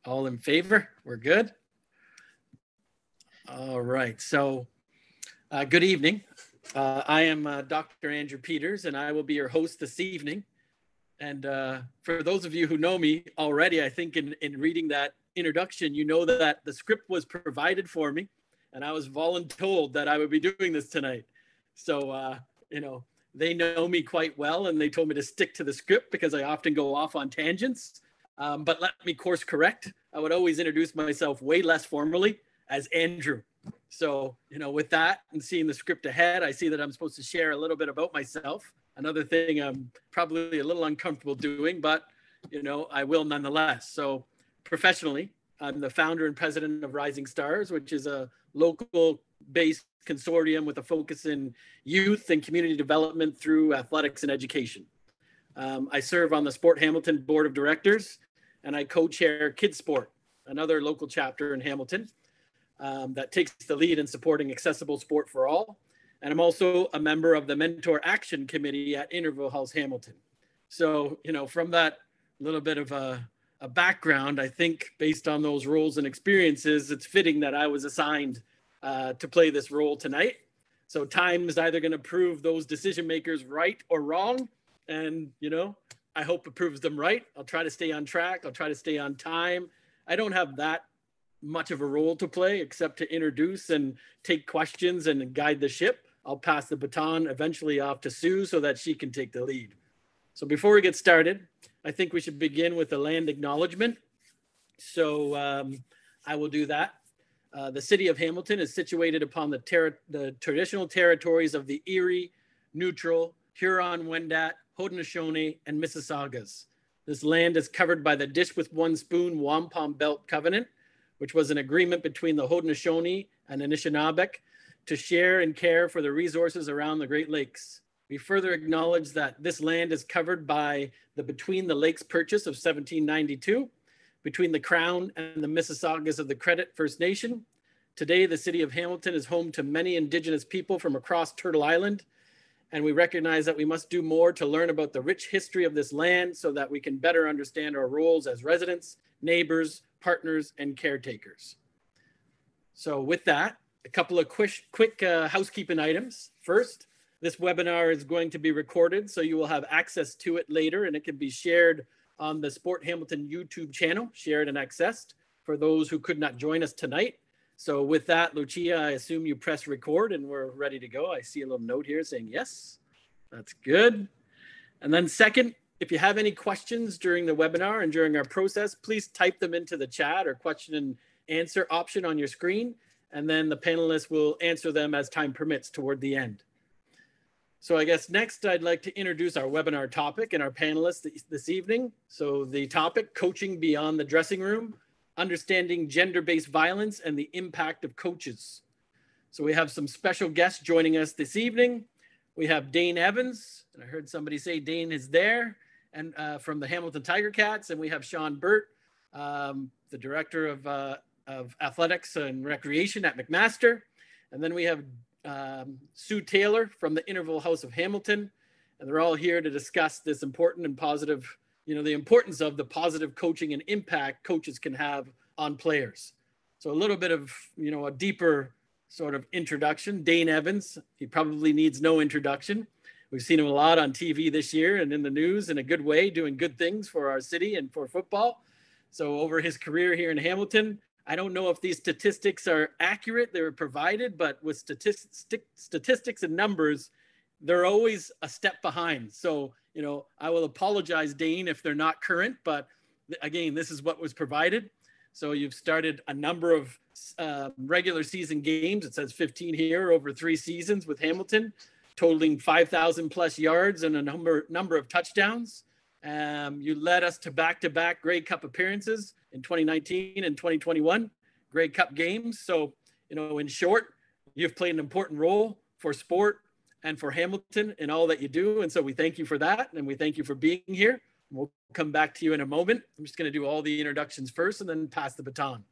All in favor? We're good. All right. So good evening. I am Dr. Andrew Peters, and I will be your host this evening. And for those of you who know me already, I think in reading that introduction, you know that the script was provided for me, and I was voluntold that I would be doing this tonight. So, they know me quite well, and they told me to stick to the script because I often go off on tangents. But let me course correct. I would always introduce myself way less formally as Andrew. So, with that and seeing the script ahead, I see that I'm supposed to share a little bit about myself. Another thing I'm probably a little uncomfortable doing, but, I will nonetheless. So professionally, I'm the founder and president of Rising Stars, which is a local-based consortium with a focus in youth and community development through athletics and education. I serve on the SportHamilton board of directors, and I co-chair Kids Sport, another local chapter in Hamilton that takes the lead in supporting accessible sport for all. And I'm also a member of the Mentor Action Committee at Interville House Hamilton. So, from that little bit of a background, I think based on those roles and experiences, it's fitting that I was assigned to play this role tonight. So time is either going to prove those decision makers right or wrong. And, I hope it proves them right. I'll try to stay on track. I'll try to stay on time. I don't have that much of a role to play except to introduce and take questions and guide the ship. I'll pass the baton eventually off to Sue so that she can take the lead. So before we get started, I think we should begin with the land acknowledgement. So I will do that. The city of Hamilton is situated upon the traditional territories of the Erie, Neutral, Huron-Wendat, Haudenosaunee, and Mississaugas. This land is covered by the Dish with One Spoon Wampum Belt Covenant, which was an agreement between the Haudenosaunee and Anishinaabeg to share and care for the resources around the Great Lakes. We further acknowledge that this land is covered by the Between the Lakes Purchase of 1792 between the Crown and the Mississaugas of the Credit First Nation. Today, the city of Hamilton is home to many Indigenous people from across Turtle Island, and we recognize that we must do more to learn about the rich history of this land so that we can better understand our roles as residents, neighbors, partners, and caretakers. So with that, a couple of quick housekeeping items. First, this webinar is going to be recorded, so you will have access to it later, and it can be shared on the Sport Hamilton YouTube channel, shared and accessed for those who could not join us tonight. So with that, Lucia, I assume you press record and we're ready to go. I see a little note here saying yes. That's good. And then second, if you have any questions during the webinar and during our process, please type them into the chat or question and answer option on your screen. And then the panelists will answer them as time permits toward the end. So I guess next I'd like to introduce our webinar topic and our panelists this evening. So the topic, Coaching Beyond the Dressing Room, Understanding Gender-Based Violence and the Impact of Coaches. So we have some special guests joining us this evening. We have Dane Evans, and I heard somebody say Dane is there, and from the Hamilton Tiger Cats, and we have Shawn Burt, the Director of Athletics and Recreation at McMaster. And then we have Sue Taylor from the Interville House of Hamilton, and they're all here to discuss this important and positive, the importance of the positive coaching and impact coaches can have on players. So a little bit of, a deeper sort of introduction. Dane Evans, he probably needs no introduction. We've seen him a lot on TV this year and in the news in a good way, doing good things for our city and for football. So over his career here in Hamilton, I don't know if these statistics are accurate. They were provided, but with statistics and numbers, they're always a step behind. So, I will apologize, Dane, if they're not current, but again, this is what was provided. So you've started a number of regular season games. It says 15 here over 3 seasons with Hamilton, totaling 5,000 plus yards and a number of touchdowns. You led us to back-to-back Grey Cup appearances in 2019 and 2021, Grey Cup games. So, in short, you've played an important role for sport and for Hamilton in all that you do. And so we thank you for that. And we thank you for being here. We'll come back to you in a moment. I'm just going to do all the introductions first and then pass the baton.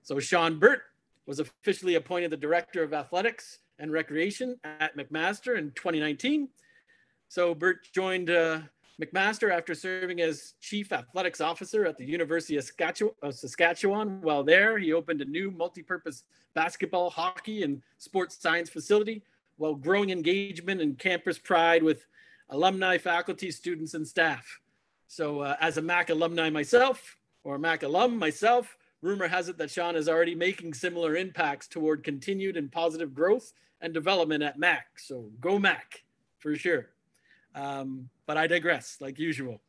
So Shawn Burt was officially appointed the Director of Athletics and Recreation at McMaster in 2019. So Burt joined McMaster, after serving as Chief Athletics Officer at the University of Saskatchewan, while there, he opened a new multi-purpose basketball, hockey, and sports science facility while growing engagement and campus pride with alumni, faculty, students, and staff. So as a MAC alumni myself, or MAC alum myself, rumor has it that Shawn is already making similar impacts toward continued and positive growth and development at MAC. So go MAC, for sure. But I digress, like usual.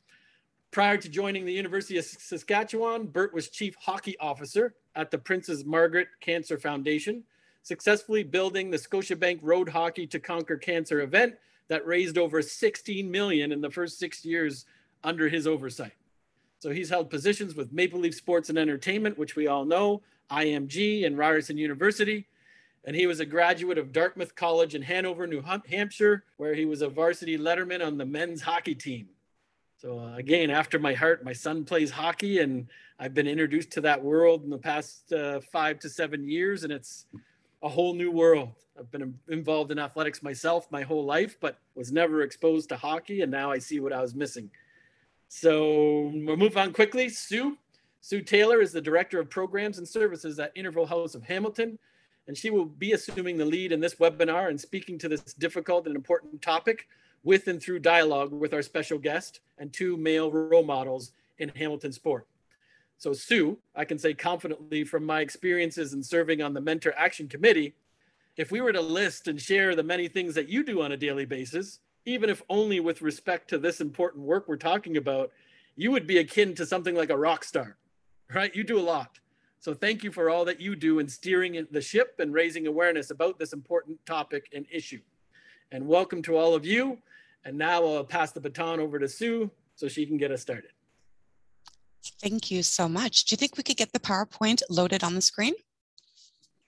Prior to joining the University of Saskatchewan, Burt was Chief Hockey Officer at the Princess Margaret Cancer Foundation, successfully building the Scotiabank Road Hockey to Conquer Cancer event that raised over $16 million in the first 6 years under his oversight. So he's held positions with Maple Leaf Sports and Entertainment, which we all know, IMG, and Ryerson University. And he was a graduate of Dartmouth College in Hanover, New Hampshire, where he was a varsity letterman on the men's hockey team. So again, after my heart, my son plays hockey, and I've been introduced to that world in the past 5 to 7 years, and it's a whole new world. I've been involved in athletics myself my whole life, but was never exposed to hockey, and now I see what I was missing. So we'll move on quickly. Sue Taylor is the Director of Programs and Services at Interval House of Hamilton, and she will be assuming the lead in this webinar and speaking to this difficult and important topic with and through dialogue with our special guest and 2 male role models in Hamilton sport. So Sue, I can say confidently from my experiences in serving on the Mentor Action Committee, if we were to list and share the many things that you do on a daily basis, even if only with respect to this important work we're talking about, you would be akin to something like a rock star, right? You do a lot. So thank you for all that you do in steering the ship and raising awareness about this important topic and issue. And welcome to all of you. And now I'll pass the baton over to Sue so she can get us started. Thank you so much. Do you think we could get the PowerPoint loaded on the screen?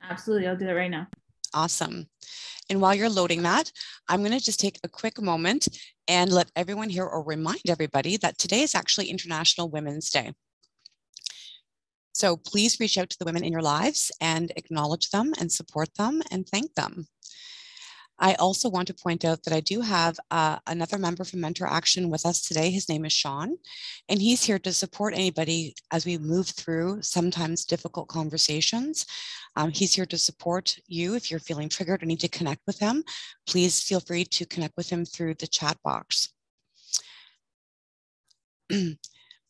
Absolutely, I'll do that right now. Awesome. And while you're loading that, I'm going to just take a quick moment and let everyone here, or remind everybody, that today is actually International Women's Day. So please reach out to the women in your lives and acknowledge them and support them and thank them. I also want to point out that I do have another member from Mentor Action with us today. His name is Shawn, and he's here to support anybody as we move through sometimes difficult conversations. He's here to support you if you're feeling triggered or need to connect with him. Please feel free to connect with him through the chat box.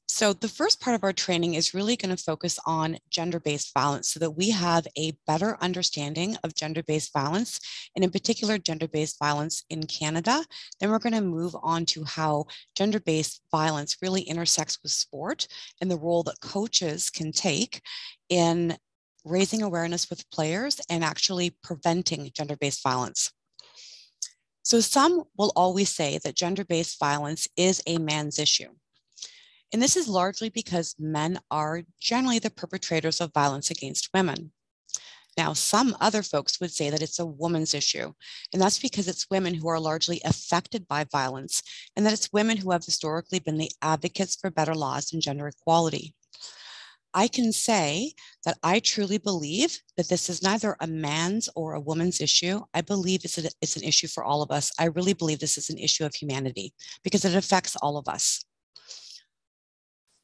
So the first part of our training is really going to focus on gender-based violence so that we have a better understanding of gender-based violence, and in particular, gender-based violence in Canada. Then we're going to move on to how gender-based violence really intersects with sport and the role that coaches can take in raising awareness with players and actually preventing gender-based violence. So some will always say that gender-based violence is a man's issue. And this is largely because men are generally the perpetrators of violence against women. Now, some other folks would say that it's a woman's issue, and that's because it's women who are largely affected by violence, and that it's women who have historically been the advocates for better laws and gender equality. I can say that I truly believe that this is neither a man's or a woman's issue. I believe it's an issue for all of us. I really believe this is an issue of humanity because it affects all of us.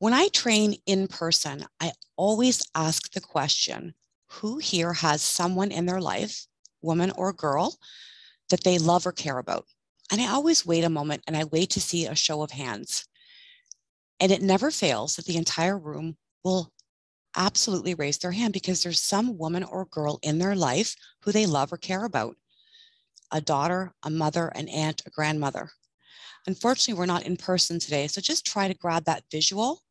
When I train in person, I always ask the question, who here has someone in their life, woman or girl, that they love or care about? And I always wait a moment and I wait to see a show of hands. And it never fails that the entire room will absolutely raise their hand because there's some woman or girl in their life who they love or care about. A daughter, a mother, an aunt, a grandmother. Unfortunately, we're not in person today, so just try to grab that visual,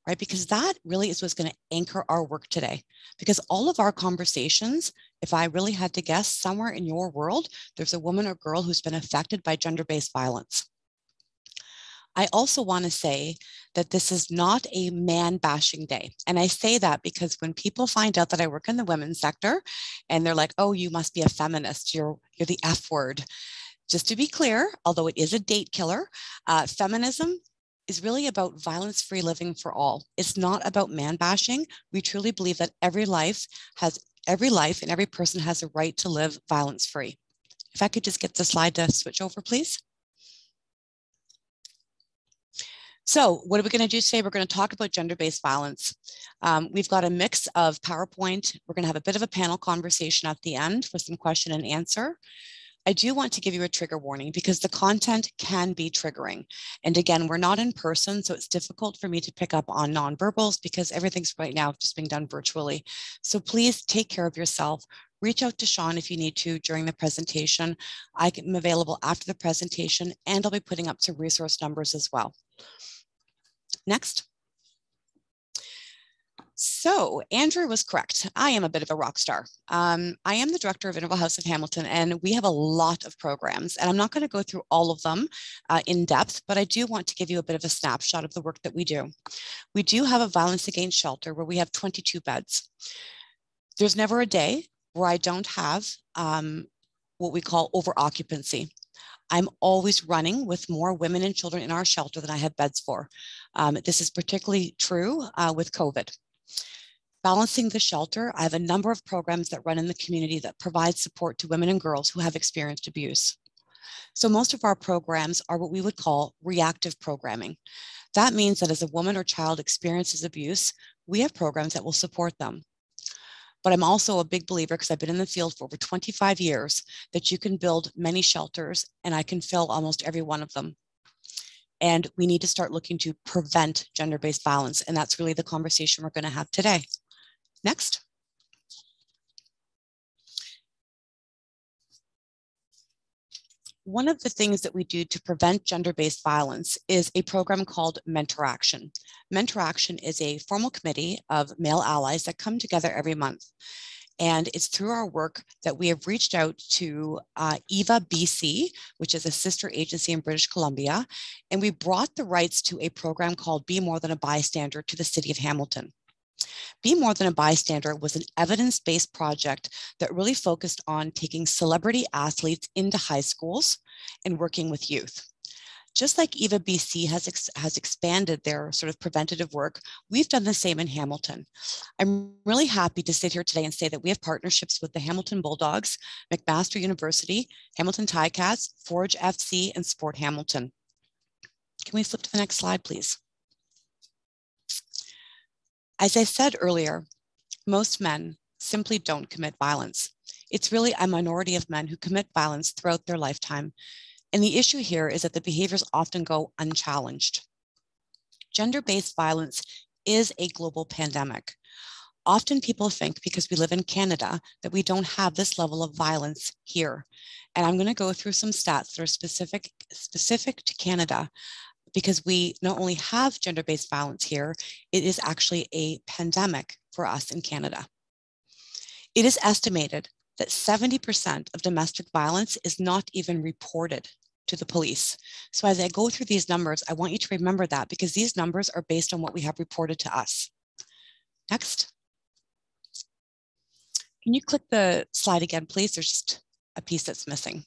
right? Because that really is what's going to anchor our work today. Because all of our conversations, if I really had to guess, somewhere in your world, there's a woman or girl who's been affected by gender-based violence. I also want to say that this is not a man-bashing day. And I say that because when people find out that I work in the women's sector and they're like, oh, you must be a feminist, you're the F word. Just to be clear, although it is a date killer, feminism is really about violence-free living for all. It's not about man-bashing. We truly believe that every life and every person has a right to live violence-free. If I could just get the slide to switch over, please. So what are we going to do today? We're going to talk about gender-based violence. We've got a mix of PowerPoint. We're going to have a bit of a panel conversation at the end for some question and answer. I do want to give you a trigger warning because the content can be triggering. And again, we're not in person, so it's difficult for me to pick up on nonverbals because everything's right now just being done virtually. So please take care of yourself. Reach out to Shawn if you need to during the presentation. I am available after the presentation, and I'll be putting up some resource numbers as well. Next. So Andrew was correct. I am a bit of a rock star. I am the director of Interval House of Hamilton, and we have a lot of programs, and I'm not going to go through all of them in depth, but I do want to give you a bit of a snapshot of the work that we do. We do have a violence against shelter where we have 22 beds. There's never a day where I don't have what we call over-occupancy. I'm always running with more women and children in our shelter than I have beds for. This is particularly true with COVID. Balancing the shelter, I have a number of programs that run in the community that provide support to women and girls who have experienced abuse. So most of our programs are what we would call reactive programming. That means that as a woman or child experiences abuse, we have programs that will support them. But I'm also a big believer, because I've been in the field for over 25 years, that you can build many shelters and I can fill almost every one of them. And we need to start looking to prevent gender-based violence. And that's really the conversation we're going to have today. Next. One of the things that we do to prevent gender-based violence is a program called Mentor Action. Mentor Action is a formal committee of male allies that come together every month. And it's through our work that we have reached out to EVA BC, which is a sister agency in British Columbia, and we brought the rights to a program called Be More Than a Bystander to the city of Hamilton. Be More Than a Bystander was an evidence-based project that really focused on taking celebrity athletes into high schools and working with youth. Just like EVA BC has expanded their sort of preventative work, we've done the same in Hamilton. I'm really happy to sit here today and say that we have partnerships with the Hamilton Bulldogs, McMaster University, Hamilton Ticats, Forge FC, and SportHamilton. Can we flip to the next slide, please? As I said earlier, most men simply don't commit violence. It's really a minority of men who commit violence throughout their lifetime. And the issue here is that the behaviors often go unchallenged. Gender-based violence is a global pandemic. Often people think, because we live in Canada, that we don't have this level of violence here. And I'm going to go through some stats that are specific to Canada, because we not only have gender-based violence here, it is actually a pandemic for us in Canada. It is estimated that 70% of domestic violence is not even reported to the police. So as I go through these numbers, I want you to remember that, because these numbers are based on what we have reported to us. Next. Can you click the slide again, please? There's just a piece that's missing.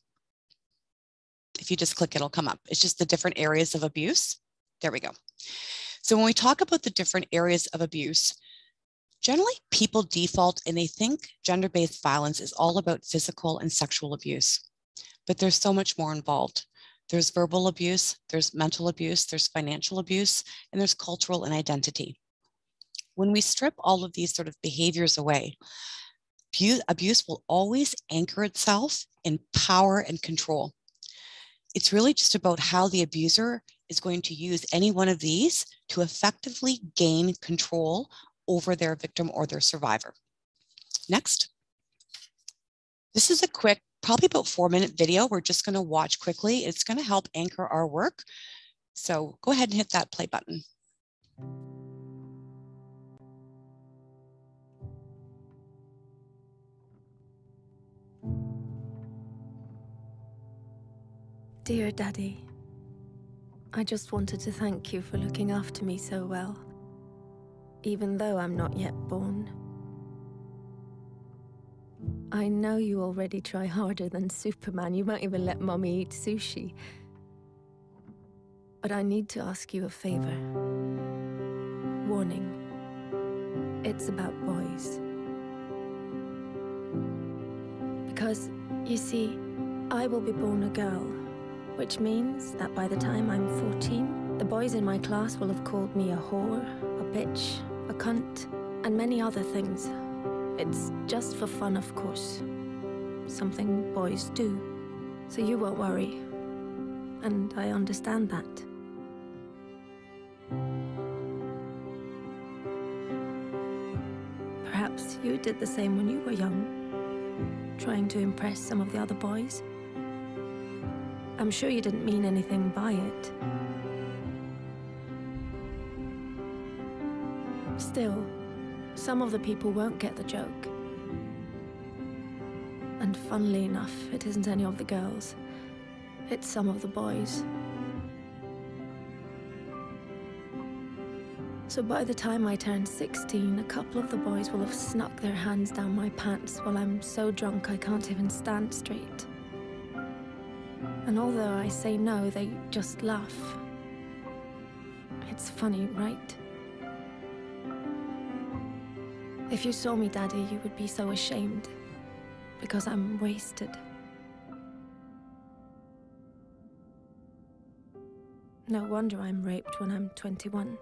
If you just click, it'll come up. It's just the different areas of abuse. There we go. So when we talk about the different areas of abuse, generally people default and they think gender-based violence is all about physical and sexual abuse, but there's so much more involved. There's verbal abuse, there's mental abuse, there's financial abuse, and there's cultural and identity. When we strip all of these sort of behaviors away, abuse will always anchor itself in power and control. It's really just about how the abuser is going to use any one of these to effectively gain control over their victim or their survivor. Next. This is a quick, probably about 4-minute video. We're just going to watch quickly. It's going to help anchor our work. So go ahead and hit that play button. Dear Daddy, I just wanted to thank you for looking after me so well, even though I'm not yet born. I know you already try harder than Superman. You might even let Mommy eat sushi. But I need to ask you a favor. Warning. It's about boys. Because, you see, I will be born a girl, which means that by the time I'm 14, The boys in my class will have called me a whore, a bitch, a cunt, and many other things. It's just for fun, of course. Something boys do. So you won't worry. And I understand that. Perhaps you did the same when you were young, trying to impress some of the other boys. I'm sure you didn't mean anything by it. Still, some of the people won't get the joke. And funnily enough, it isn't any of the girls. It's some of the boys. So by the time I turn 16, a couple of the boys will have snuck their hands down my pants while I'm so drunk I can't even stand straight. And although I say no, they just laugh. It's funny, right? If you saw me, Daddy, you would be so ashamed. Because I'm wasted. No wonder I'm raped when I'm 21.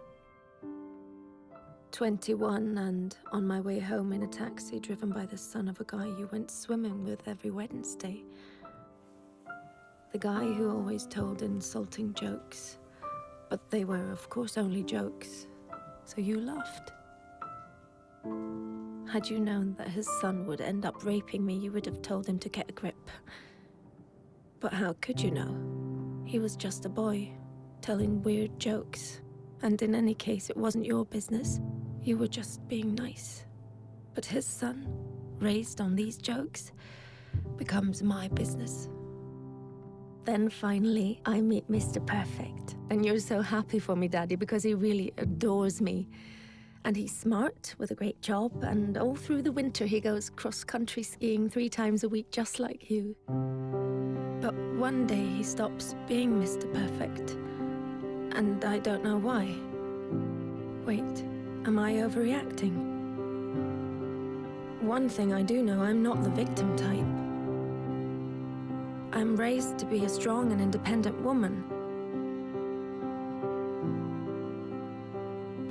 21 and on my way home in a taxi driven by the son of a guy you went swimming with every Wednesday. The guy who always told insulting jokes. But they were, of course, only jokes. So you laughed. Had you known that his son would end up raping me, you would have told him to get a grip. But how could you know? He was just a boy, telling weird jokes. And in any case, it wasn't your business. You were just being nice. But his son, raised on these jokes, becomes my business. Then finally, I meet Mr. Perfect. And you're so happy for me, Daddy, because he really adores me. And he's smart, with a great job, and all through the winter he goes cross-country skiing 3 times a week, just like you. But one day he stops being Mr. Perfect. And I don't know why. Wait, am I overreacting? One thing I do know, I'm not the victim type. I'm raised to be a strong and independent woman.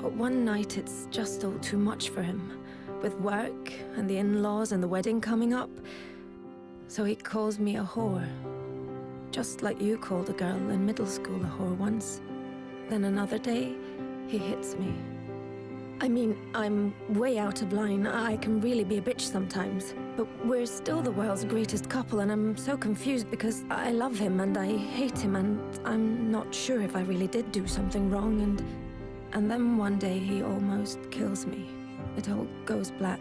But one night it's just all too much for him, with work and the in-laws and the wedding coming up. So he calls me a whore. Just like you called a girl in middle school a whore once. Then another day, he hits me. I mean, I'm way out of line. I can really be a bitch sometimes. But we're still the world's greatest couple, and I'm so confused because I love him and I hate him, and I'm not sure if I really did do something wrong, and then one day he almost kills me. It all goes black.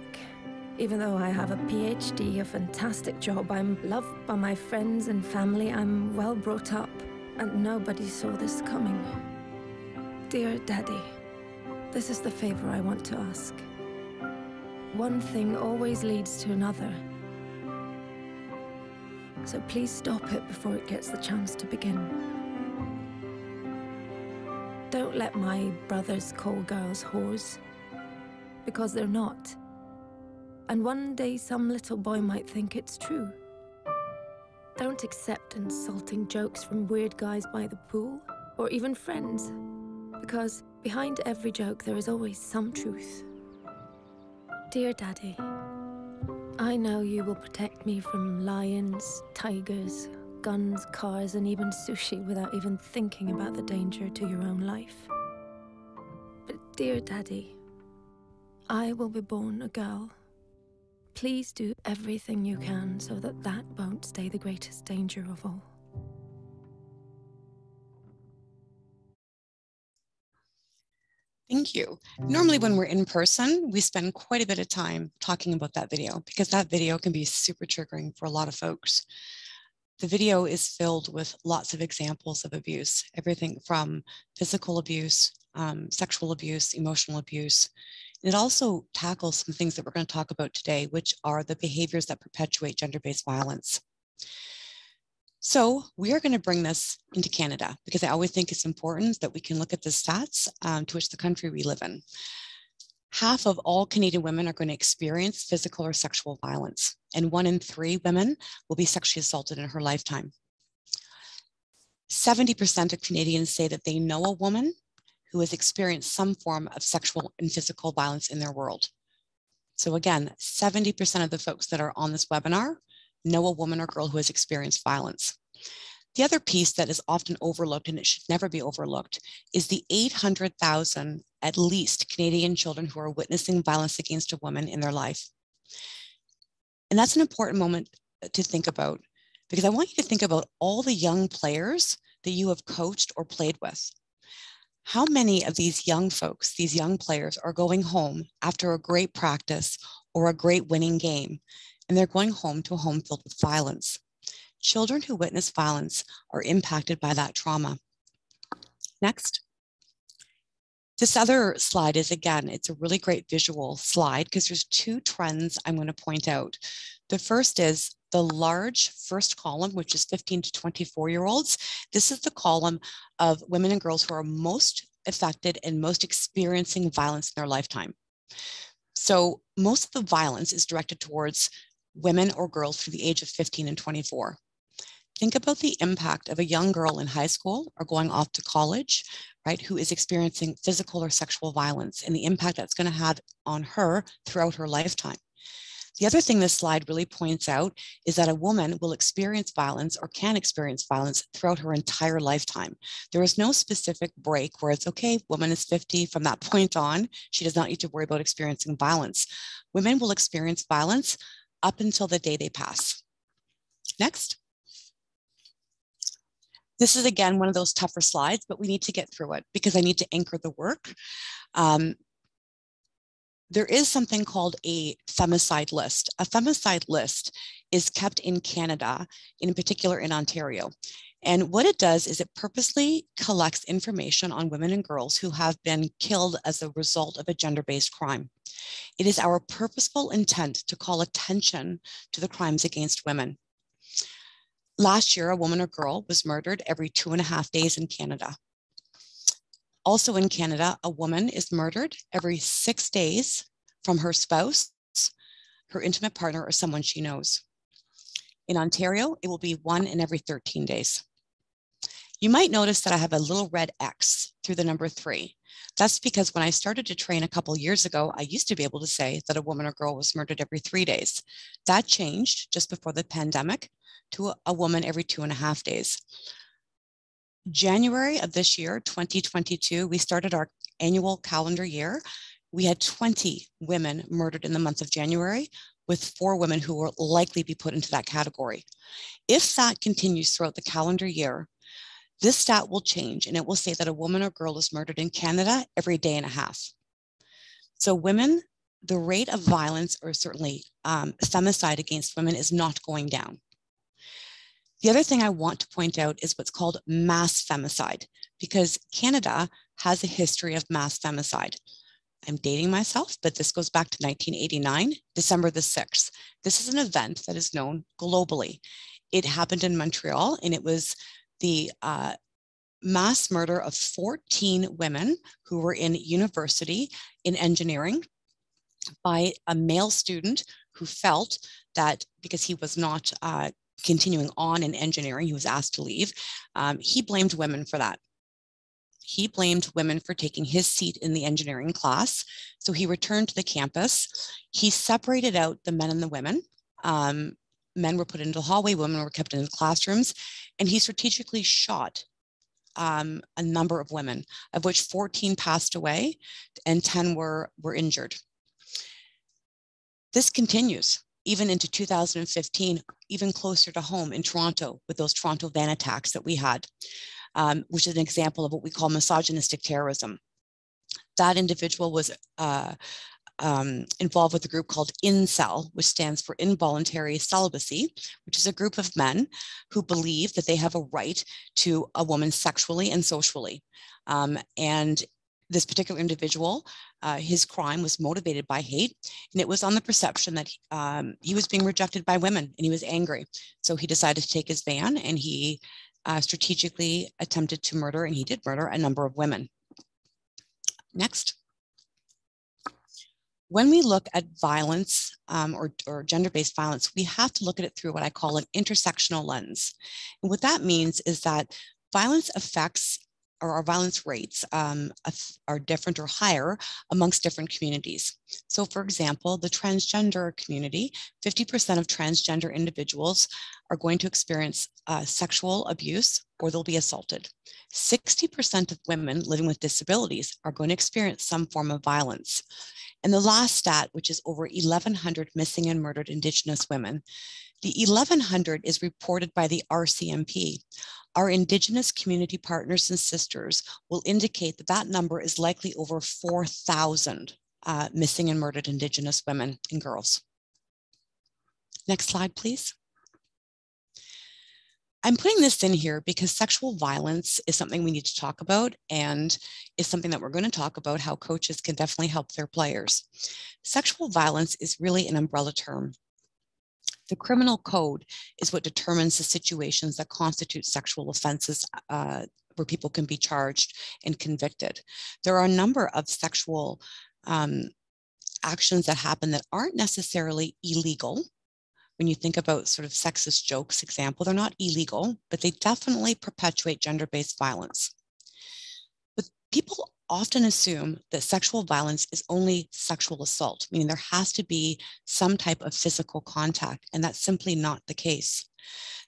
Even though I have a PhD, a fantastic job, I'm loved by my friends and family, I'm well brought up, and nobody saw this coming. Dear Daddy, this is the favor I want to ask. One thing always leads to another. So please stop it before it gets the chance to begin. Don't let my brothers call girls whores, because they're not. And one day some little boy might think it's true. Don't accept insulting jokes from weird guys by the pool, or even friends, because behind every joke there is always some truth. Dear Daddy, I know you will protect me from lions, tigers, guns, cars, and even sushi without even thinking about the danger to your own life. But dear Daddy, I will be born a girl. Please do everything you can so that that won't stay the greatest danger of all. Thank you. Normally when we're in person, we spend quite a bit of time talking about that video because that video can be super triggering for a lot of folks. The video is filled with lots of examples of abuse, everything from physical abuse, sexual abuse, emotional abuse. It also tackles some things that we're going to talk about today, which are the behaviors that perpetuate gender-based violence. So we are going to bring this into Canada because I always think it's important that we can look at the stats to which the country we live in. Half of all Canadian women are going to experience physical or sexual violence, and 1 in 3 women will be sexually assaulted in her lifetime. 70% of Canadians say that they know a woman who has experienced some form of sexual and physical violence in their world. So again, 70% of the folks that are on this webinar know a woman or girl who has experienced violence. The other piece that is often overlooked, and it should never be overlooked, is the 800,000 at least Canadian children who are witnessing violence against a woman in their life. And that's an important moment to think about, because I want you to think about all the young players that you have coached or played with. How many of these young folks, these young players, are going home after a great practice or a great winning game, and they're going home to a home filled with violence? Children who witness violence are impacted by that trauma. Next. This other slide is, again, it's a really great visual slide because there's two trends I'm going to point out. The first is the large first column, which is 15 to 24-year-olds. This is the column of women and girls who are most affected and most experiencing violence in their lifetime. So most of the violence is directed towards women or girls through the age of 15 and 24. Think about the impact of a young girl in high school or going off to college, right, who is experiencing physical or sexual violence and the impact that's going to have on her throughout her lifetime. The other thing this slide really points out is that a woman will experience violence or can experience violence throughout her entire lifetime. There is no specific break where it's okay, woman is 50, from that point on, she does not need to worry about experiencing violence. Women will experience violence up until the day they pass. Next. This is, again, one of those tougher slides, but we need to get through it because I need to anchor the work. There is something called a femicide list. A femicide list is kept in Canada, in particular in Ontario. And what it does is it purposely collects information on women and girls who have been killed as a result of a gender-based crime. It is our purposeful intent to call attention to the crimes against women. Last year, a woman or girl was murdered every 2.5 days in Canada. Also in Canada, a woman is murdered every 6 days from her spouse, her intimate partner, or someone she knows. In Ontario, it will be 1 in every 13 days. You might notice that I have a little red X through the number 3. That's because when I started to train a couple years ago, I used to be able to say that a woman or girl was murdered every 3 days. That changed just before the pandemic to a woman every 2.5 days. January of this year, 2022, we started our annual calendar year. We had 20 women murdered in the month of January, with 4 women who will likely be put into that category. If that continues throughout the calendar year, this stat will change and it will say that a woman or girl is murdered in Canada every day and a half. So women, the rate of violence, or certainly femicide against women, is not going down. The other thing I want to point out is what's called mass femicide, because Canada has a history of mass femicide. I'm dating myself, but this goes back to 1989, December the 6th. This is an event that is known globally. It happened in Montreal, and it was the mass murder of 14 women who were in university in engineering by a male student who felt that because he was not continuing on in engineering, he was asked to leave. He blamed women for that. He blamed women for taking his seat in the engineering class. So he returned to the campus. He separated out the men and the women. Men were put into the hallway, women were kept in the classrooms, and he strategically shot a number of women, of which 14 passed away and 10 were injured. This continues even into 2015, even closer to home in Toronto with those Toronto van attacks that we had, which is an example of what we call misogynistic terrorism. That individual was involved with a group called INCEL, which stands for Involuntary Celibacy, which is a group of men who believe that they have a right to a woman sexually and socially. And this particular individual, his crime was motivated by hate, and it was on the perception that he was being rejected by women, and he was angry. So he decided to take his van, and he strategically attempted to murder, and he did murder a number of women. Next. When we look at violence or gender-based violence, we have to look at it through what I call an intersectional lens. And what that means is that Violence effects or our violence rates are different or higher amongst different communities. So for example, the transgender community, 50% of transgender individuals are going to experience sexual abuse or they'll be assaulted. 60% of women living with disabilities are going to experience some form of violence. And the last stat, which is over 1,100 missing and murdered Indigenous women, the 1,100 is reported by the RCMP. Our Indigenous community partners and sisters will indicate that that number is likely over 4,000 missing and murdered Indigenous women and girls. Next slide, please. I'm putting this in here because sexual violence is something we need to talk about and is something that we're going to talk about how coaches can definitely help their players. Sexual violence is really an umbrella term. The criminal code is what determines the situations that constitute sexual offenses where people can be charged and convicted. There are a number of sexual actions that happen that aren't necessarily illegal. When you think about sort of sexist jokes example, they're not illegal, but they definitely perpetuate gender-based violence. But people often assume that sexual violence is only sexual assault, meaning there has to be some type of physical contact, and that's simply not the case.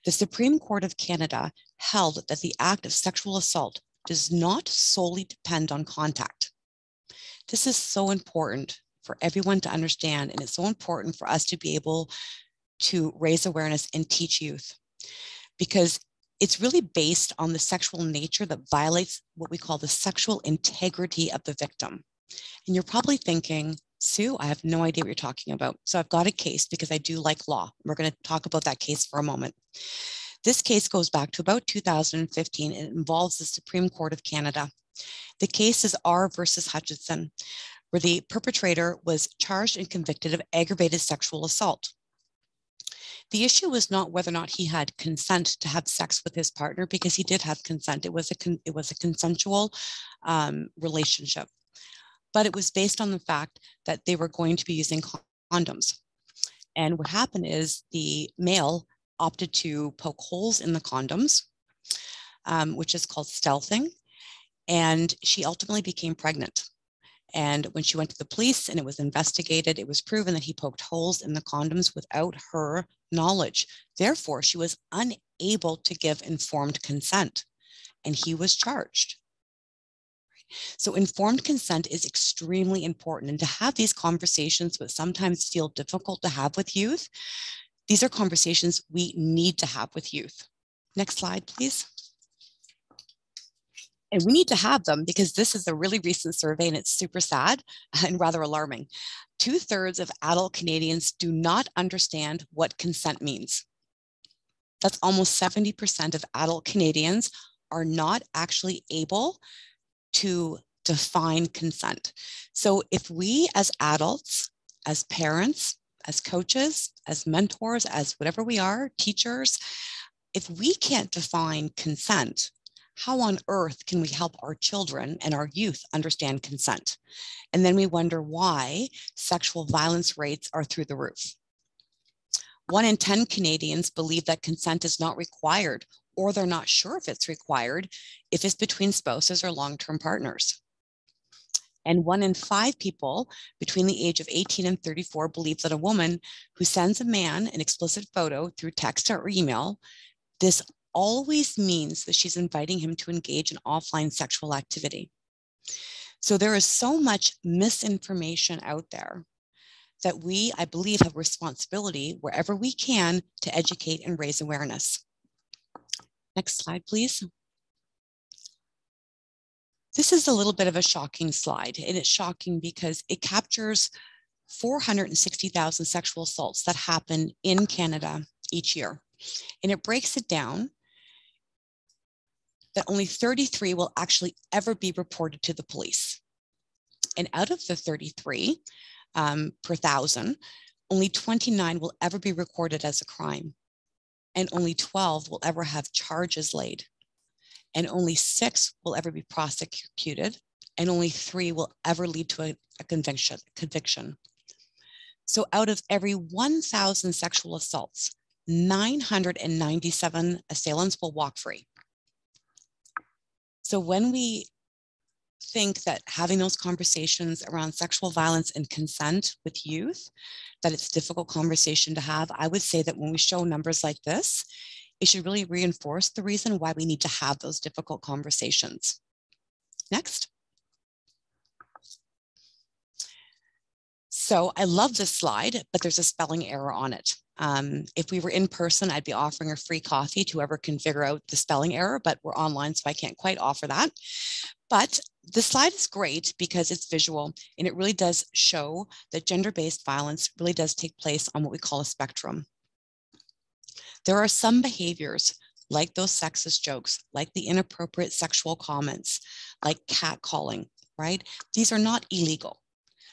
The Supreme Court of Canada held that the act of sexual assault does not solely depend on contact. This is so important for everyone to understand, and it's so important for us to be able to raise awareness and teach youth, because it's really based on the sexual nature that violates what we call the sexual integrity of the victim. And you're probably thinking, Sue, I have no idea what you're talking about. So I've got a case because I do like law. We're going to talk about that case for a moment. This case goes back to about 2015 and it involves the Supreme Court of Canada. The case is R versus Hutchinson, where the perpetrator was charged and convicted of aggravated sexual assault. The issue was not whether or not he had consent to have sex with his partner, because he did have consent. It was a consensual relationship, but it was based on the fact that they were going to be using condoms. And what happened is the male opted to poke holes in the condoms, which is called stealthing, and she ultimately became pregnant. And when she went to the police and it was investigated, it was proven that he poked holes in the condoms without her knowledge. Therefore, she was unable to give informed consent, and he was charged. So informed consent is extremely important. And to have these conversations, which sometimes feel difficult to have with youth, these are conversations we need to have with youth. Next slide, please. And we need to have them because this is a really recent survey and it's super sad and rather alarming. 2/3 of adult Canadians do not understand what consent means. That's almost 70% of adult Canadians are not actually able to define consent. So if we as adults, as parents, as coaches, as mentors, as whatever we are, teachers, if we can't define consent, how on earth can we help our children and our youth understand consent? And then we wonder why sexual violence rates are through the roof. 1 in 10 Canadians believe that consent is not required, or they're not sure if it's required if it's between spouses or long-term partners. And 1 in 5 people between the age of 18 and 34 believe that a woman who sends a man an explicit photo through text or email, this always means that she's inviting him to engage in offline sexual activity. So there is so much misinformation out there that we, I believe, have responsibility wherever we can to educate and raise awareness. Next slide, please. This is a little bit of a shocking slide, and it's shocking because it captures 460,000 sexual assaults that happen in Canada each year. And it breaks it down that only 33 will actually ever be reported to the police. And out of the 33 per 1,000, only 29 will ever be recorded as a crime. And only 12 will ever have charges laid. And only 6 will ever be prosecuted. And only 3 will ever lead to a conviction. So out of every 1,000 sexual assaults, 997 assailants will walk free. So when we think that having those conversations around sexual violence and consent with youth, that it's a difficult conversation to have, I would say that when we show numbers like this, it should really reinforce the reason why we need to have those difficult conversations. Next. So I love this slide, but there's a spelling error on it. If we were in person, I'd be offering a free coffee to whoever can figure out the spelling error, but we're online, so I can't quite offer that. But the slide is great because it's visual, and it really does show that gender-based violence really does take place on what we call a spectrum. There are some behaviors, like those sexist jokes, like the inappropriate sexual comments, like catcalling, right? These are not illegal,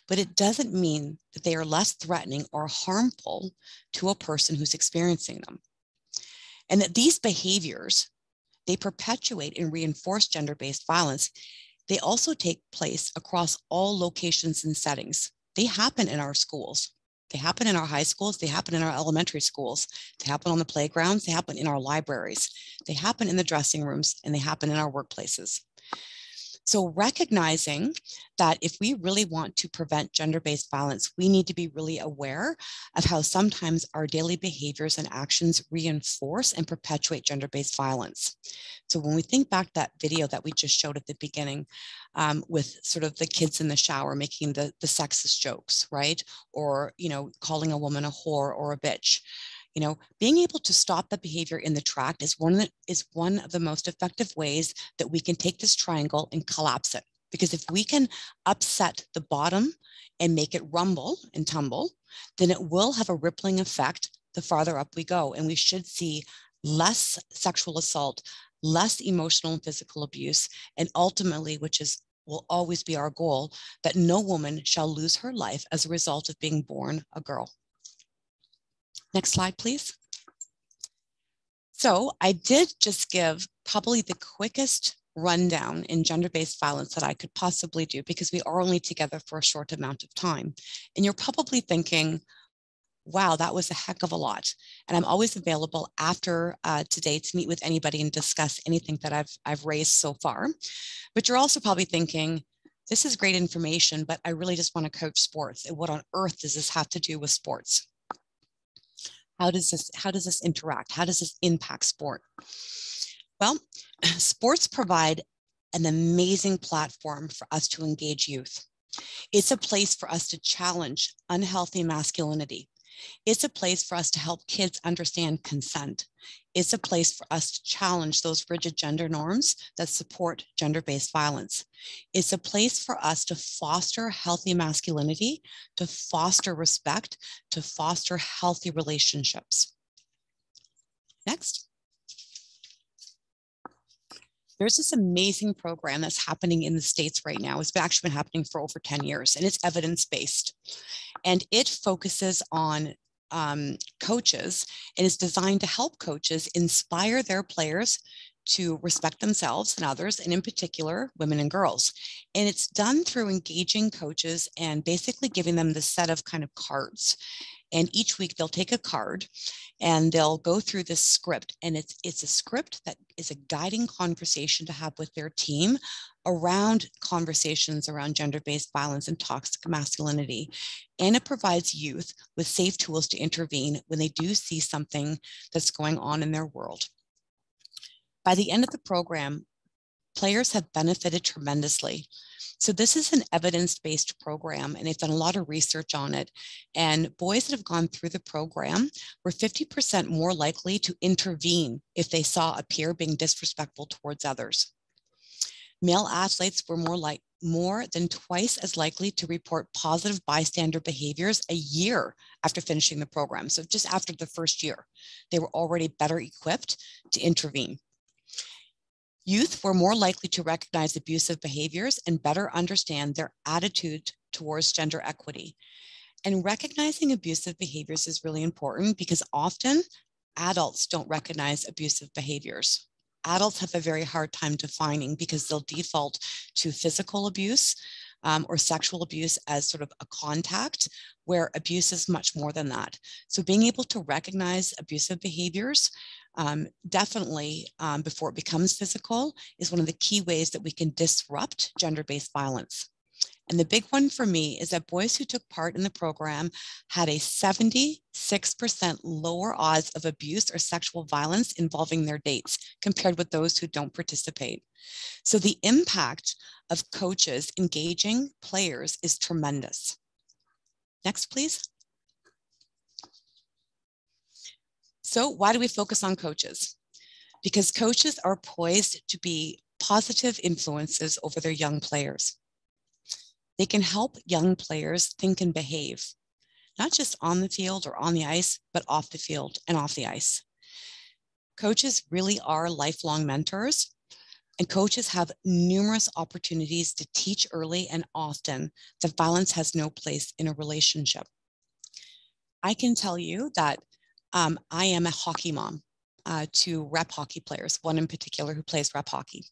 but it doesn't mean that they are less threatening or harmful to a person who's experiencing them. And that these behaviors, they perpetuate and reinforce gender-based violence. They also take place across all locations and settings. They happen in our schools. They happen in our high schools. They happen in our elementary schools. They happen on the playgrounds. They happen in our libraries. They happen in the dressing rooms, and they happen in our workplaces. So recognizing that if we really want to prevent gender-based violence, we need to be really aware of how sometimes our daily behaviors and actions reinforce and perpetuate gender-based violence. So when we think back to that video that we just showed at the beginning with sort of the kids in the shower making the sexist jokes, right? Or, calling a woman a whore or a bitch. Being able to stop the behavior in the tract is one of the most effective ways that we can take this triangle and collapse it. Because if we can upset the bottom and make it rumble and tumble, then it will have a rippling effect the farther up we go. And we should see less sexual assault, less emotional and physical abuse, and ultimately, will always be our goal, that no woman shall lose her life as a result of being born a girl. Next slide, please. So I did just give probably the quickest rundown in gender-based violence that I could possibly do, because we are only together for a short amount of time. And you're probably thinking, wow, that was a heck of a lot. And I'm always available after today to meet with anybody and discuss anything that I've raised so far. But you're also probably thinking, this is great information, but I really just want to coach sports. And what on earth does this have to do with sports? How does this interact? How does this impact sport? Well, sports provide an amazing platform for us to engage youth. It's a place for us to challenge unhealthy masculinity. It's a place for us to help kids understand consent. It's a place for us to challenge those rigid gender norms that support gender-based violence. It's a place for us to foster healthy masculinity, to foster respect, to foster healthy relationships. Next. There's this amazing program that's happening in the States right now. It's actually been happening for over 10 years, and it's evidence-based. And it focuses on coaches, and is designed to help coaches inspire their players to respect themselves and others, and in particular, women and girls. And it's done through engaging coaches and basically giving them this set of kind of cards. And each week they'll take a card and they'll go through this script. And it's a script that is a guiding conversation to have with their team around conversations around gender-based violence and toxic masculinity. And it provides youth with safe tools to intervene when they do see something that's going on in their world. By the end of the program, players have benefited tremendously. So this is an evidence-based program, and they've done a lot of research on it. And boys that have gone through the program were 50% more likely to intervene if they saw a peer being disrespectful towards others. Male athletes were more than twice as likely to report positive bystander behaviors a year after finishing the program. So just after the first year, they were already better equipped to intervene. Youth were more likely to recognize abusive behaviors and better understand their attitude towards gender equity. And recognizing abusive behaviors is really important because often adults don't recognize abusive behaviors. Adults have a very hard time defining because they'll default to physical abuse, or sexual abuse as sort of a contact, where abuse is much more than that. So being able to recognize abusive behaviors definitely before it becomes physical is one of the key ways that we can disrupt gender-based violence. And the big one for me is that boys who took part in the program had a 76% lower odds of abuse or sexual violence involving their dates compared with those who don't participate. So the impact of coaches engaging players is tremendous. Next, please. So why do we focus on coaches? Because coaches are poised to be positive influences over their young players. They can help young players think and behave, not just on the field or on the ice, but off the field and off the ice. Coaches really are lifelong mentors, and coaches have numerous opportunities to teach early and often that violence has no place in a relationship. I can tell you that I am a hockey mom to rep hockey players, one in particular who plays rep hockey.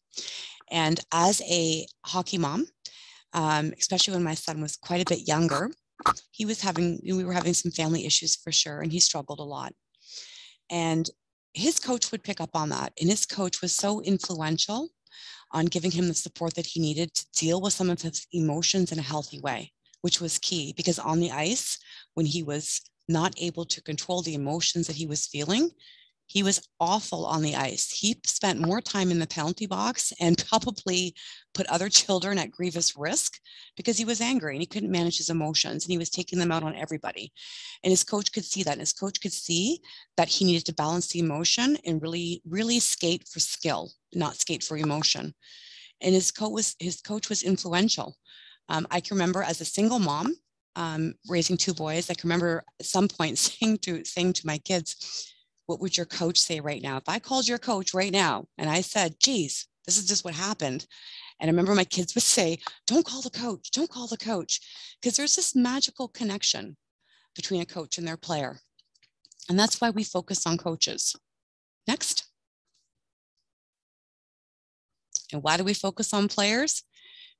And as a hockey mom, especially when my son was quite a bit younger, we were having some family issues for sure, and he struggled a lot. And his coach would pick up on that. And his coach was so influential on giving him the support that he needed to deal with some of his emotions in a healthy way, which was key, because on the ice, when he was not able to control the emotions that he was feeling, he was awful on the ice. He spent more time in the penalty box and probably put other children at grievous risk because he was angry and he couldn't manage his emotions and he was taking them out on everybody. And his coach could see that. And his coach could see that he needed to balance the emotion and really, really skate for skill, not skate for emotion. And his coach was influential. I can remember as a single mom, raising two boys, I can remember at some point saying to my kids, what would your coach say right now? If I called your coach right now and I said, geez, this is just what happened. And I remember my kids would say, don't call the coach, don't call the coach. Because there's this magical connection between a coach and their player. And that's why we focus on coaches. Next. And why do we focus on players?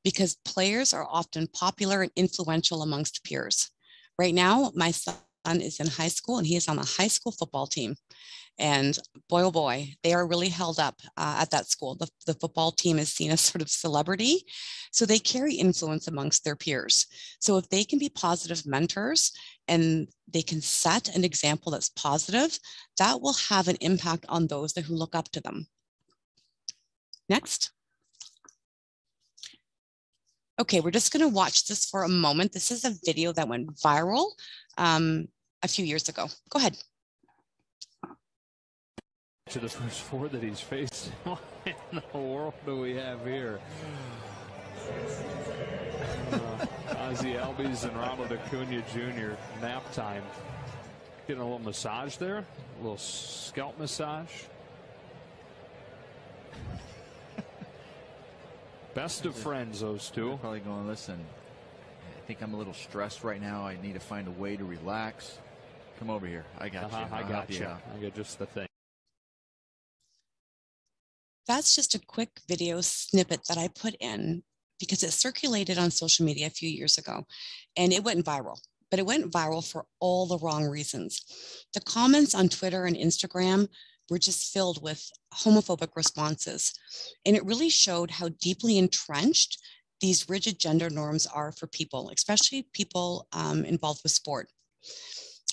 Because players are often popular and influential amongst peers. Right now, my son is in high school and he is on the high school football team. And boy, oh boy, they are really held up at that school. The football team is seen as sort of celebrity. So they carry influence amongst their peers. So if they can be positive mentors and they can set an example that's positive, that will have an impact on those who look up to them. Next. Okay, we're just going to watch this for a moment. This is a video that went viral a few years ago. Go ahead. To the first four that he's faced. What in the world do we have here? Ozzy Albies and Ronald Acuna Jr. Nap time. Getting a little massage there, a little scalp massage. Best of friends, those two. Probably going, listen, I think I'm a little stressed right now. I need to find a way to relax. Come over here. I got you. I got you. I got just the thing. That's just a quick video snippet that I put in because it circulated on social media a few years ago and it went viral, but it went viral for all the wrong reasons. The comments on Twitter and Instagram were just filled with homophobic responses. And it really showed how deeply entrenched these rigid gender norms are for people, especially people involved with sport.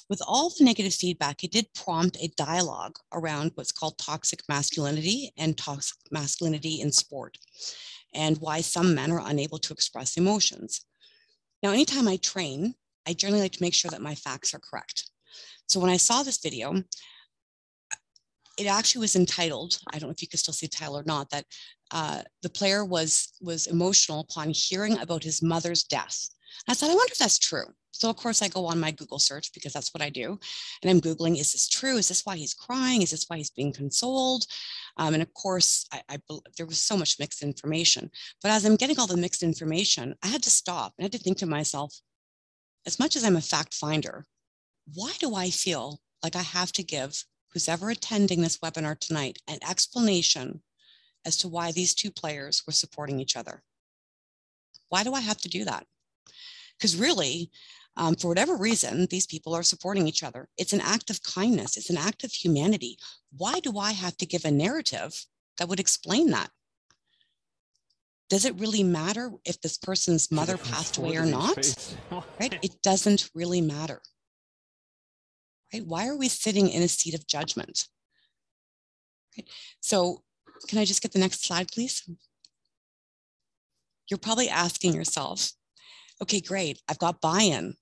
With all the negative feedback, it did prompt a dialogue around what's called toxic masculinity and toxic masculinity in sport, and why some men are unable to express emotions. Now, anytime I train, I generally like to make sure that my facts are correct. So when I saw this video, it actually was entitled, I don't know if you can still see the title or not, that the player was emotional upon hearing about his mother's death. And I thought, I wonder if that's true. So of course I go on my Google search because that's what I do. And I'm Googling, is this true? Is this why he's crying? Is this why he's being consoled? And of course, there was so much mixed information. But as I'm getting all the mixed information, I had to stop and I had to think to myself, as much as I'm a fact finder, why do I feel like I have to give who's ever attending this webinar tonight an explanation as to why these two players were supporting each other? Why do I have to do that? Because really, for whatever reason, these people are supporting each other. It's an act of kindness. It's an act of humanity. Why do I have to give a narrative that would explain that? Does it really matter if this person's mother passed away or not? Right? It doesn't really matter. Right? Why are we sitting in a seat of judgment? Right? So can I just get the next slide, please? You're probably asking yourself, okay, great. I've got buy-in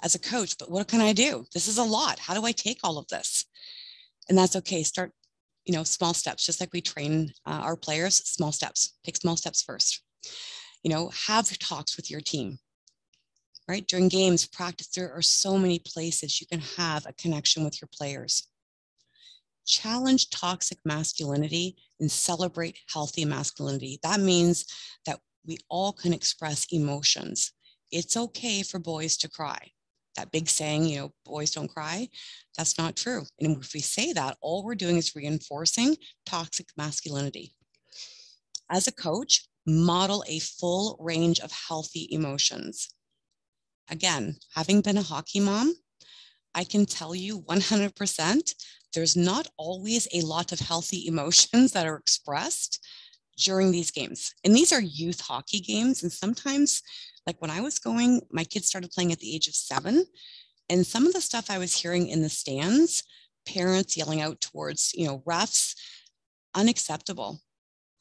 as a coach, but what can I do? This is a lot. How do I take all of this? And that's okay. Start, small steps, just like we train our players, small steps. Take small steps first. Have talks with your team, right? During games, practice, there are so many places you can have a connection with your players. Challenge toxic masculinity and celebrate healthy masculinity. That means that we all can express emotions. It's okay for boys to cry. That big saying, boys don't cry, that's not true. And if we say that, all we're doing is reinforcing toxic masculinity. As a coach, model a full range of healthy emotions. Again, having been a hockey mom, I can tell you 100%, there's not always a lot of healthy emotions that are expressed during these games. And these are youth hockey games. And sometimes, like when I was going, my kids started playing at the age of 7. And some of the stuff I was hearing in the stands, parents yelling out towards, refs, unacceptable,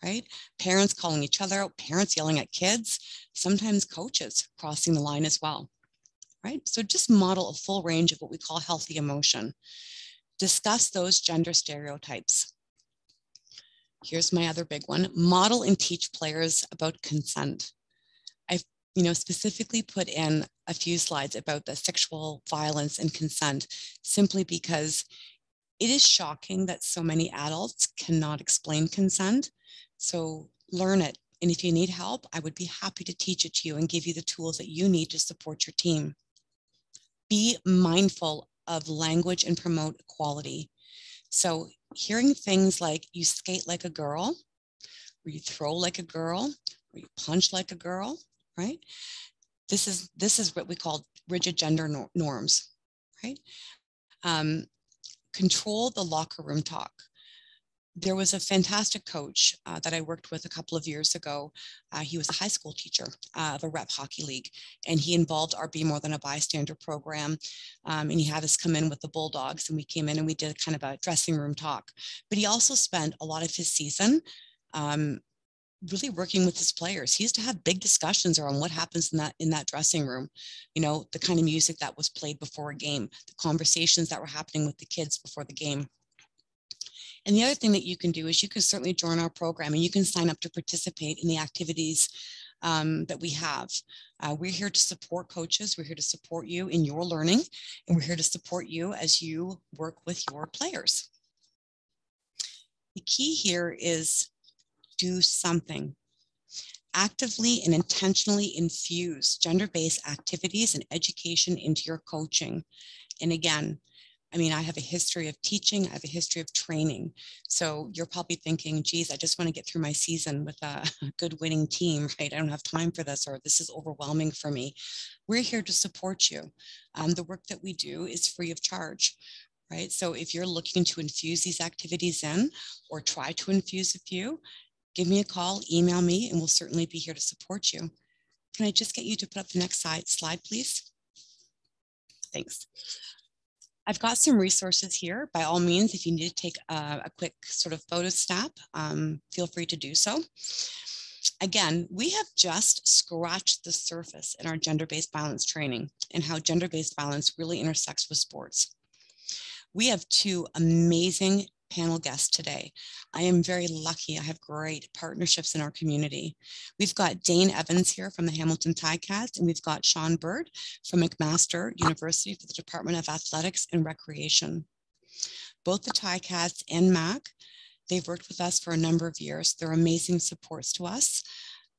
right? Parents calling each other out, parents yelling at kids, sometimes coaches crossing the line as well, right? So just model a full range of what we call healthy emotion. Discuss those gender stereotypes. Here's my other big one. Model and teach players about consent. I've, specifically put in a few slides about the sexual violence and consent, simply because it is shocking that so many adults cannot explain consent. So learn it. And if you need help, I would be happy to teach it to you and give you the tools that you need to support your team. Be mindful of language and promote equality. So hearing things like you skate like a girl, or you throw like a girl, or you punch like a girl, right? This is what we call rigid gender norms, right? Control the locker room talk. There was a fantastic coach that I worked with a couple of years ago. He was a high school teacher of a rep hockey league, and he involved our Be More Than a Bystander program. And he had us come in with the Bulldogs, and we came in and we did kind of a dressing room talk. But he also spent a lot of his season really working with his players. He used to have big discussions around what happens in that dressing room, the kind of music that was played before a game, the conversations that were happening with the kids before the game. And the other thing that you can do is you can certainly join our program and you can sign up to participate in the activities that we have. We're here to support coaches. We're here to support you in your learning, and we're here to support you as you work with your players. The key here is do something. Actively and intentionally infuse gender-based activities and education into your coaching. And again, I have a history of teaching, I have a history of training. So you're probably thinking, geez, I just want to get through my season with a good winning team, right? I don't have time for this, or this is overwhelming for me. We're here to support you. The work that we do is free of charge, right? So if you're looking to infuse these activities in, or try to infuse a few, give me a call, email me, and we'll certainly be here to support you. Can I just get you to put up the next slide, please? Thanks. I've got some resources here. By all means, if you need to take a quick sort of photo snap, feel free to do so. Again, we have just scratched the surface in our gender-based violence training and how gender-based violence really intersects with sports. We have 2 amazing panel guests today. I am very lucky. I have great partnerships in our community. We've got Dane Evans here from the Hamilton Ticats, and we've got Shawn Burt from McMaster University for the Department of Athletics and Recreation. Both the Ticats and Mac, they've worked with us for a number of years. They're amazing supports to us,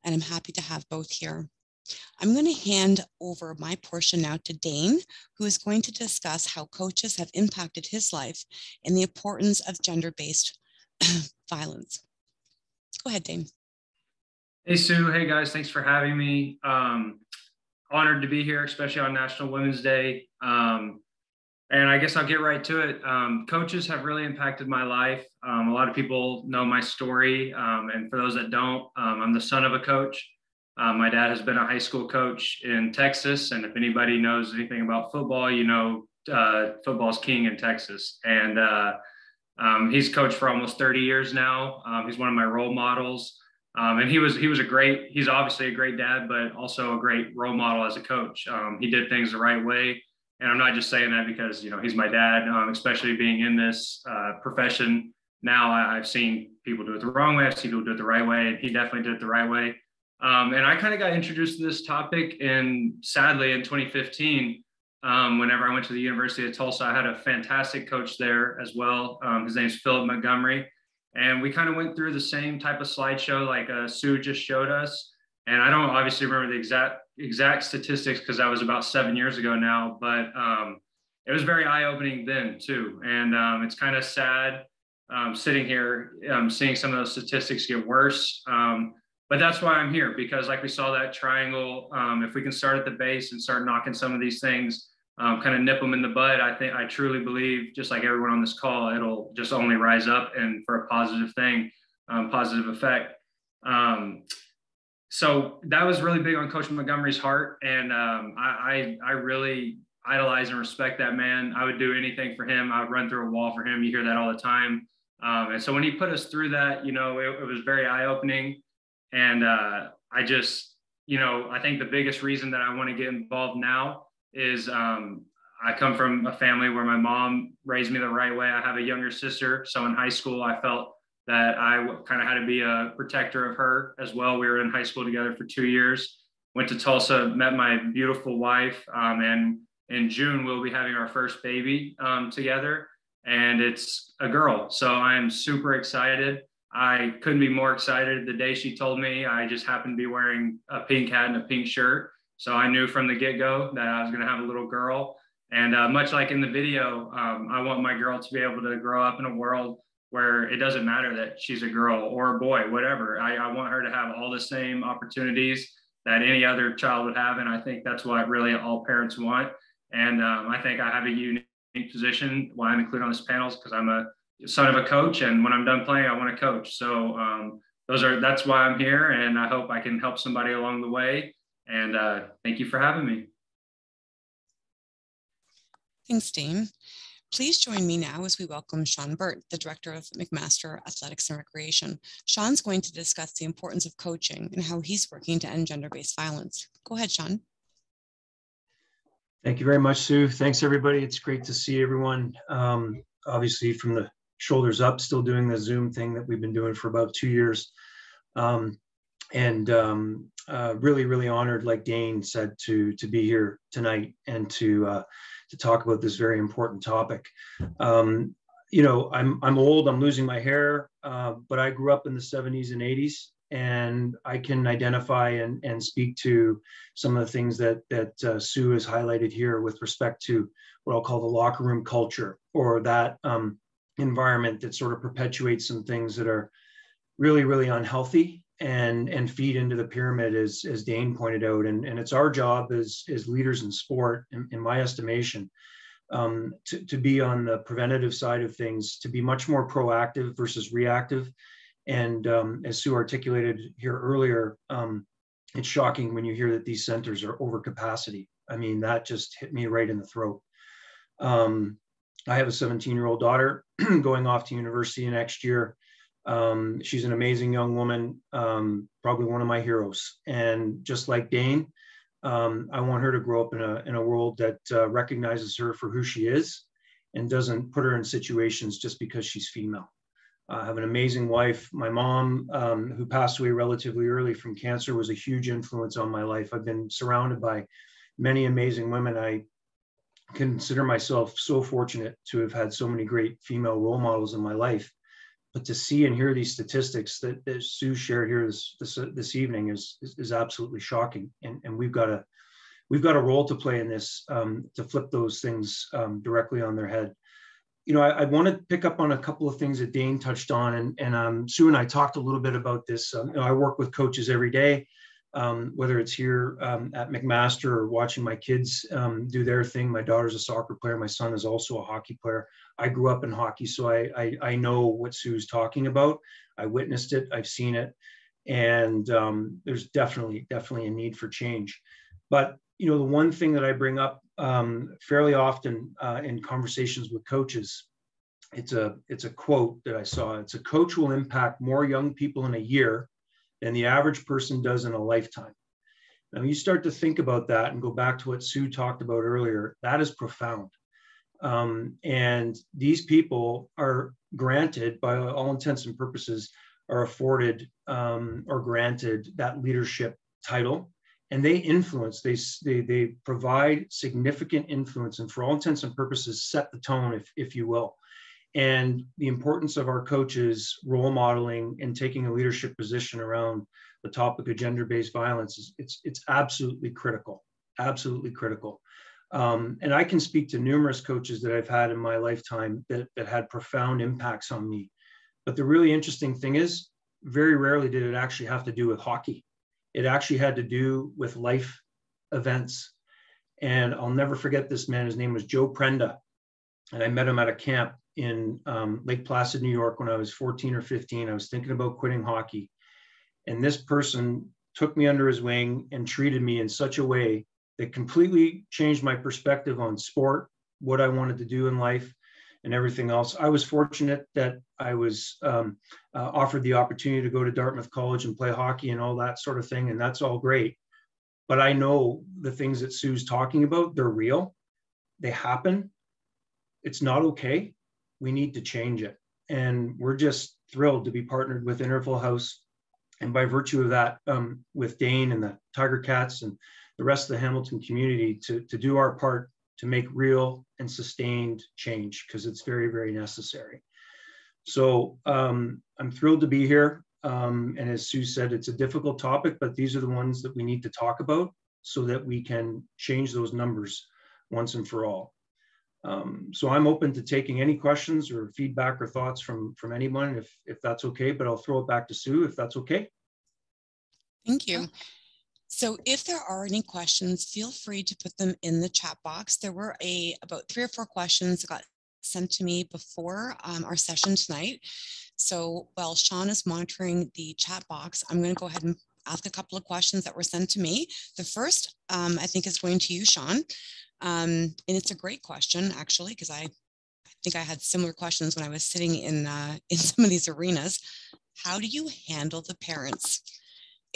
and I'm happy to have both here. I'm going to hand over my portion now to Dane, who is going to discuss how coaches have impacted his life and the importance of gender-based violence. Go ahead, Dane. Hey, Sue. Hey, guys. Thanks for having me. Honored to be here, especially on National Women's Day. And I guess I'll get right to it. Coaches have really impacted my life. A lot of people know my story. And for those that don't, I'm the son of a coach. My dad has been a high school coach in Texas. And if anybody knows anything about football, you know, football's king in Texas. And he's coached for almost 30 years now. He's one of my role models. And he's obviously a great dad, but also a great role model as a coach. He did things the right way. And I'm not just saying that because, you know, he's my dad, especially being in this profession. Now I've seen people do it the wrong way. I've seen people do it the right way. And he definitely did it the right way. And I kind of got introduced to this topic sadly in 2015, whenever I went to the University of Tulsa. I had a fantastic coach there as well. His name's Philip Montgomery. And we kind of went through the same type of slideshow like Sue just showed us. And I don't obviously remember the exact statistics because that was about 7 years ago now, but it was very eye-opening then too. And it's kind of sad sitting here seeing some of those statistics get worse. But that's why I'm here, because like we saw that triangle, if we can start at the base and start knocking some of these things, kind of nip them in the bud, I truly believe, just like everyone on this call, it'll just only rise up and for a positive thing, positive effect. So that was really big on Coach Montgomery's heart. And I really idolize and respect that man. I would do anything for him. I would run through a wall for him. You hear that all the time. And so when he put us through that, you know, it was very eye-opening. And I just, you know, I think the biggest reason that I want to get involved now is I come from a family where my mom raised me the right way. I have a younger sister. So in high school, I felt that I kind of had to be a protector of her as well. We were in high school together for 2 years, went to Tulsa, met my beautiful wife. And in June, we'll be having our first baby together, and it's a girl. So I'm super excited. I couldn't be more excited. The day she told me, I just happened to be wearing a pink hat and a pink shirt. So I knew from the get-go that I was going to have a little girl. And much like in the video, I want my girl to be able to grow up in a world where it doesn't matter that she's a girl or a boy, whatever. I want her to have all the same opportunities that any other child would have. And I think that's what really all parents want. And I think I have a unique position why I'm included on this panel is because I'm a son of a coach. And when I'm done playing, I want to coach. So that's why I'm here. And I hope I can help somebody along the way. And thank you for having me. Thanks, Dane. Please join me now as we welcome Shawn Burt, the Director of McMaster Athletics and Recreation. Shawn's going to discuss the importance of coaching and how he's working to end gender-based violence. Go ahead, Shawn. Thank you very much, Sue. Thanks, everybody. It's great to see everyone. Obviously, from the shoulders up, still doing the Zoom thing that we've been doing for about 2 years. Really, really honored, like Dane said, to be here tonight and to talk about this very important topic. You know, I'm old, I'm losing my hair, but I grew up in the 70s and 80s, and I can identify and speak to some of the things that Sue has highlighted here with respect to what I'll call the locker room culture, or that environment that sort of perpetuates some things that are really, really unhealthy and feed into the pyramid, as Dane pointed out. And it's our job as leaders in sport, in my estimation, to be on the preventative side of things, to be much more proactive versus reactive. And as Sue articulated here earlier, it's shocking when you hear that these centers are over capacity. I mean, that just hit me right in the throat. I have a 17-year-old daughter going off to university next year. She's an amazing young woman, probably one of my heroes. And just like Dane, I want her to grow up in a world that recognizes her for who she is and doesn't put her in situations just because she's female. I have an amazing wife. My mom, who passed away relatively early from cancer, was a huge influence on my life. I've been surrounded by many amazing women. I consider myself so fortunate to have had so many great female role models in my life. But to see and hear these statistics that Sue shared here this evening is absolutely shocking. And we've got a role to play in this, to flip those things directly on their head. you know, I want to pick up on a couple of things that Dane touched on, and Sue and I talked a little bit about this. You know, I work with coaches every day, whether it's here at McMaster or watching my kids do their thing. My daughter's a soccer player. My son is also a hockey player. I grew up in hockey, so I know what Sue's talking about. I witnessed it. I've seen it. And there's definitely a need for change. But, you know, the one thing that I bring up fairly often in conversations with coaches, it's a quote that I saw. It's, a coach will impact more young people in a year than the average person does in a lifetime. Now, you start to think about that and go back to what Sue talked about earlier. That is profound. And these people are granted, by all intents and purposes, are afforded or granted that leadership title, and they influence, they provide significant influence, and for all intents and purposes set the tone, if you will. And the importance of our coaches role modeling and taking a leadership position around the topic of gender-based violence it's absolutely critical, absolutely critical. And I can speak to numerous coaches that I've had in my lifetime that had profound impacts on me. But the really interesting thing is, very rarely did it actually have to do with hockey. It actually had to do with life events. And I'll never forget this man. His name was Joe Prenda. And I met him at a camp in Lake Placid, New York, when I was 14 or 15. I was thinking about quitting hockey. And this person took me under his wing and treated me in such a way that completely changed my perspective on sport, what I wanted to do in life, and everything else. I was fortunate that I was offered the opportunity to go to Dartmouth College and play hockey and all that sort of thing, and that's all great. But I know the things that Sue's talking about, they're real, they happen. It's not okay. We need to change it. And we're just thrilled to be partnered with Interval House, and by virtue of that, with Dane and the Tiger Cats and the rest of the Hamilton community to do our part to make real and sustained change, because it's very, very necessary. So I'm thrilled to be here. And as Sue said, it's a difficult topic, but these are the ones that we need to talk about so that we can change those numbers once and for all. So I'm open to taking any questions or feedback or thoughts from anyone, if that's okay, but I'll throw it back to Sue if that's okay. Thank you. So if there are any questions, feel free to put them in the chat box. There were about 3 or 4 questions that got sent to me before our session tonight. So while Shawn is monitoring the chat box, I'm going to go ahead and ask a couple of questions that were sent to me. The first, I think, is going to you, Shawn. And it's a great question, actually, because I think I had similar questions when I was sitting in some of these arenas. How do you handle the parents,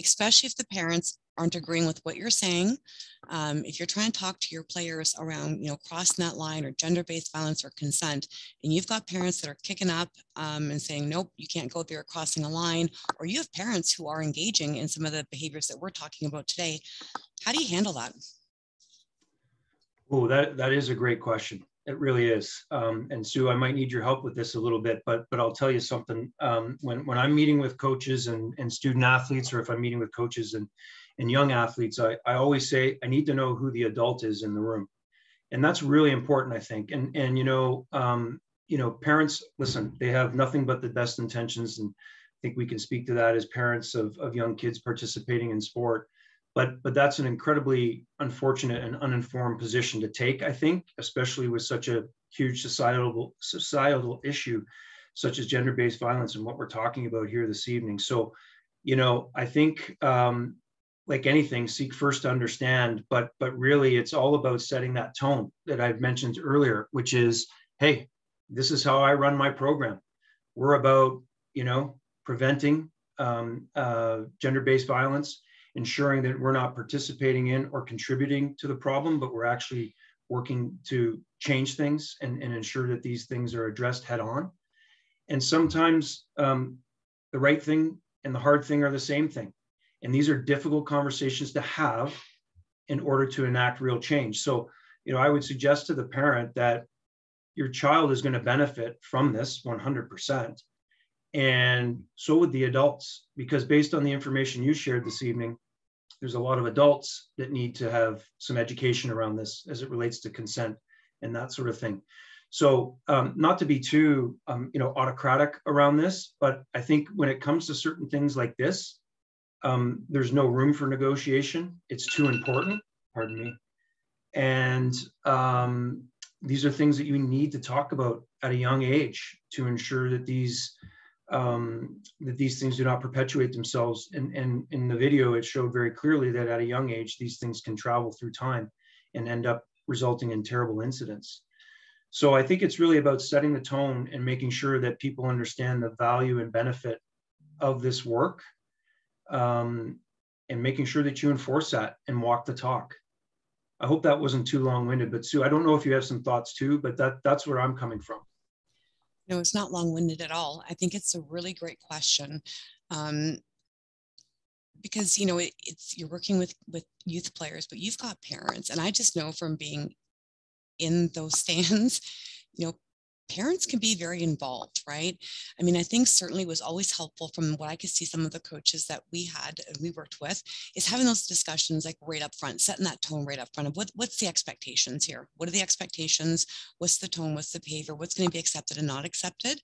especially if the parents aren't agreeing with what you're saying? If you're trying to talk to your players around, crossing that line or gender-based violence or consent, and you've got parents that are kicking up and saying, nope, you can't go there, crossing a line, or you have parents who are engaging in some of the behaviors that we're talking about today, how do you handle that? Oh, that is a great question. It really is. And Sue, I might need your help with this a little bit, but I'll tell you something. When I'm meeting with coaches and student athletes, or if I'm meeting with coaches and young athletes, I always say, I need to know who the adult is in the room. And that's really important, I think. And parents, listen, they have nothing but the best intentions. And I think we can speak to that as parents of young kids participating in sport. But that's an incredibly unfortunate and uninformed position to take, I think, especially with such a huge societal issue, such as gender-based violence and what we're talking about here this evening. So, I think, like anything, seek first to understand, but really it's all about setting that tone that I've mentioned earlier, which is, hey, this is how I run my program. We're about, preventing gender-based violence, ensuring that we're not participating in or contributing to the problem, but we're actually working to change things and ensure that these things are addressed head on. And sometimes the right thing and the hard thing are the same thing. And these are difficult conversations to have in order to enact real change. So, I would suggest to the parent that your child is going to benefit from this 100%. And so would the adults, because based on the information you shared this evening, there's a lot of adults that need to have some education around this as it relates to consent and that sort of thing. So not to be too, autocratic around this, but I think when it comes to certain things like this, there's no room for negotiation. It's too important, pardon me. And these are things that you need to talk about at a young age to ensure that these things do not perpetuate themselves. And in the video, it showed very clearly that at a young age, these things can travel through time and end up resulting in terrible incidents. So I think it's really about setting the tone and making sure that people understand the value and benefit of this work, and making sure that you enforce that and walk the talk. I hope that wasn't too long-winded, but Sue, I don't know if you have some thoughts too, but that's where I'm coming from. No, it's not long-winded at all. I think it's a really great question, because, you know, you're working with youth players, but you've got parents. And I just know from being in those stands, you know, parents can be very involved, right? I mean, I think certainly it was always helpful from what I could see some of the coaches that we had and we worked with is having those discussions like right up front, setting that tone right up front of what's the expectations here? What are the expectations? What's the tone? What's the behavior? What's going to be accepted and not accepted?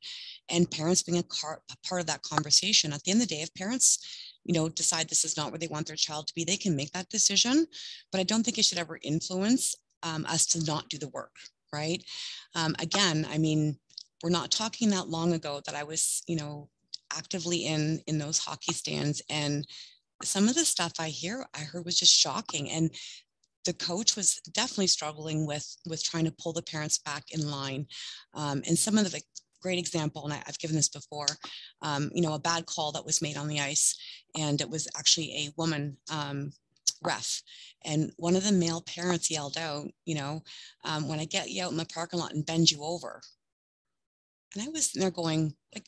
And parents being a part of that conversation. At the end of the day, if parents, you know, decide this is not where they want their child to be, they can make that decision. But I don't think it should ever influence us to not do the work. Right. Again, I mean, we're not talking that long ago that I was, you know, actively in those hockey stands, and some of the stuff I heard was just shocking. And the coach was definitely struggling with trying to pull the parents back in line. And some of the great example, and I've given this before, you know, a bad call that was made on the ice, and it was actually a woman ref. And one of the male parents yelled out, you know, when I get you out in the parking lot and bend you over. And I was there going, like,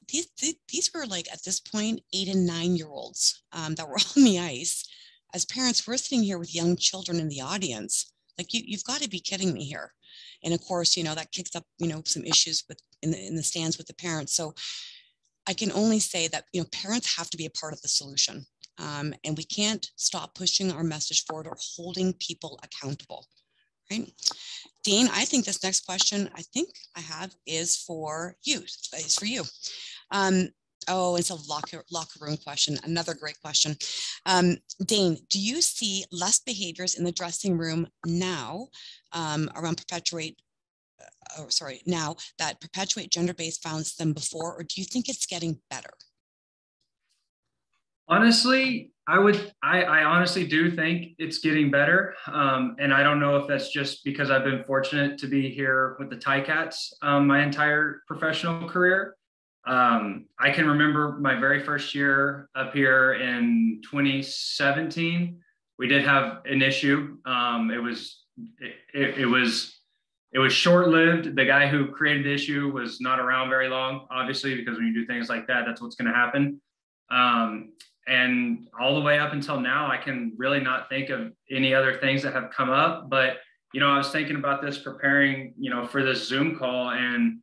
these were like at this point 8 and 9 year olds that were on the ice. As parents, we're sitting here with young children in the audience. Like, you've got to be kidding me here. And of course, you know, that kicks up, you know, some issues in the stands with the parents. So I can only say that, you know, parents have to be a part of the solution. And we can't stop pushing our message forward or holding people accountable, right? Dane, I think this next question I think I have is for you. Oh, it's a locker room question. Another great question. Dane, do you see less behaviors in the dressing room now now that perpetuate gender-based violence than before, or do you think it's getting better? Honestly, I honestly do think it's getting better. And I don't know if that's just because I've been fortunate to be here with the Ticats my entire professional career. I can remember my very first year up here in 2017. We did have an issue. It was short-lived. The guy who created the issue was not around very long, obviously, because when you do things like that, that's what's going to happen. And all the way up until now, I can really not think of any other things that have come up. But, you know, I was thinking about this preparing, you know, for this Zoom call, and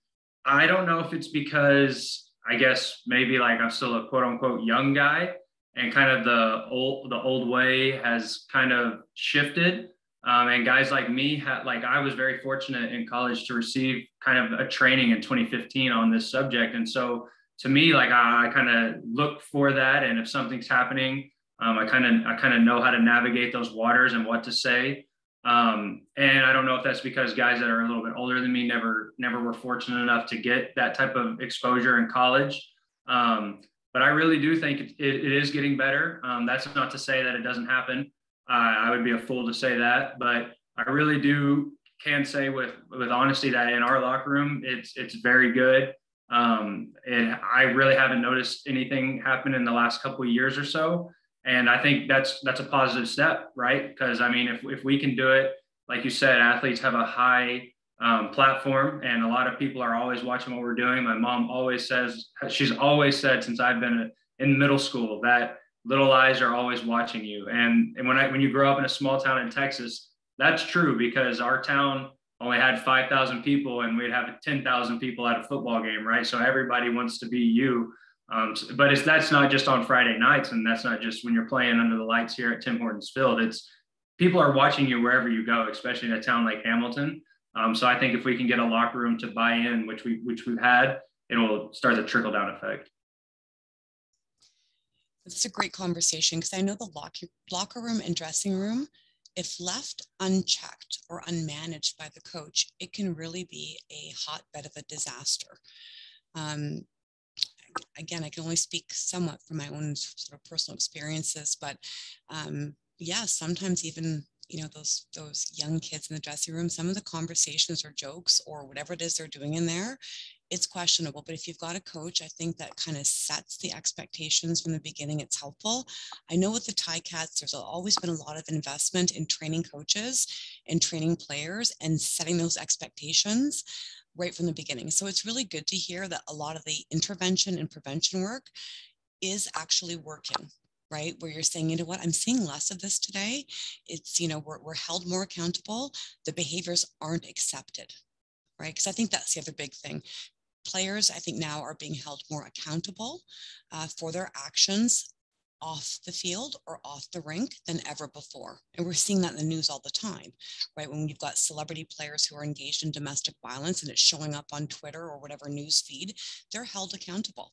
I don't know if it's because I guess maybe like I'm still a quote unquote young guy, and kind of the old way has kind of shifted. And guys like me, I was very fortunate in college to receive kind of a training in 2015 on this subject. And so to me, like, I kind of look for that. And if something's happening, I kind of know how to navigate those waters and what to say. And I don't know if that's because guys that are a little bit older than me never were fortunate enough to get that type of exposure in college. But I really do think it is getting better. That's not to say that it doesn't happen. I would be a fool to say that, but I really can say with honesty that in our locker room, it's very good. And I really haven't noticed anything happen in the last couple of years or so. And I think that's a positive step, right? Because I mean, if we can do it, like you said, athletes have a high platform, and a lot of people are always watching what we're doing. My mom always says, she's always said since I've been in middle school, that little eyes are always watching you. And when you grow up in a small town in Texas, that's true, because our town only had 5,000 people and we'd have 10,000 people at a football game, right? So everybody wants to be you. But that's not just on Friday nights, and that's not just when you're playing under the lights here at Tim Hortons Field. It's people are watching you wherever you go, especially in a town like Hamilton. So I think if we can get a locker room to buy in, which we've had, it will start the trickle down effect. It's a great conversation, because I know the locker room and dressing room, if left unchecked or unmanaged by the coach, it can really be a hotbed of a disaster. Again, I can only speak somewhat from my own sort of personal experiences, but yeah, sometimes even, you know, those young kids in the dressing room, some of the conversations or jokes or whatever it is they're doing in there, it's questionable. But if you've got a coach, I think that kind of sets the expectations from the beginning, it's helpful. I know with the Ticats, there's always been a lot of investment in training coaches and training players and setting those expectations right from the beginning. So it's really good to hear that a lot of the intervention and prevention work is actually working, right? Where you're saying, you know what, I'm seeing less of this today. It's, you know, we're held more accountable. The behaviors aren't accepted, right? Because I think that's the other big thing. Players, I think, now are being held more accountable for their actions off the field or off the rink than ever before. And we're seeing that in the news all the time, right? When you've got celebrity players who are engaged in domestic violence and it's showing up on Twitter or whatever news feed, they're held accountable.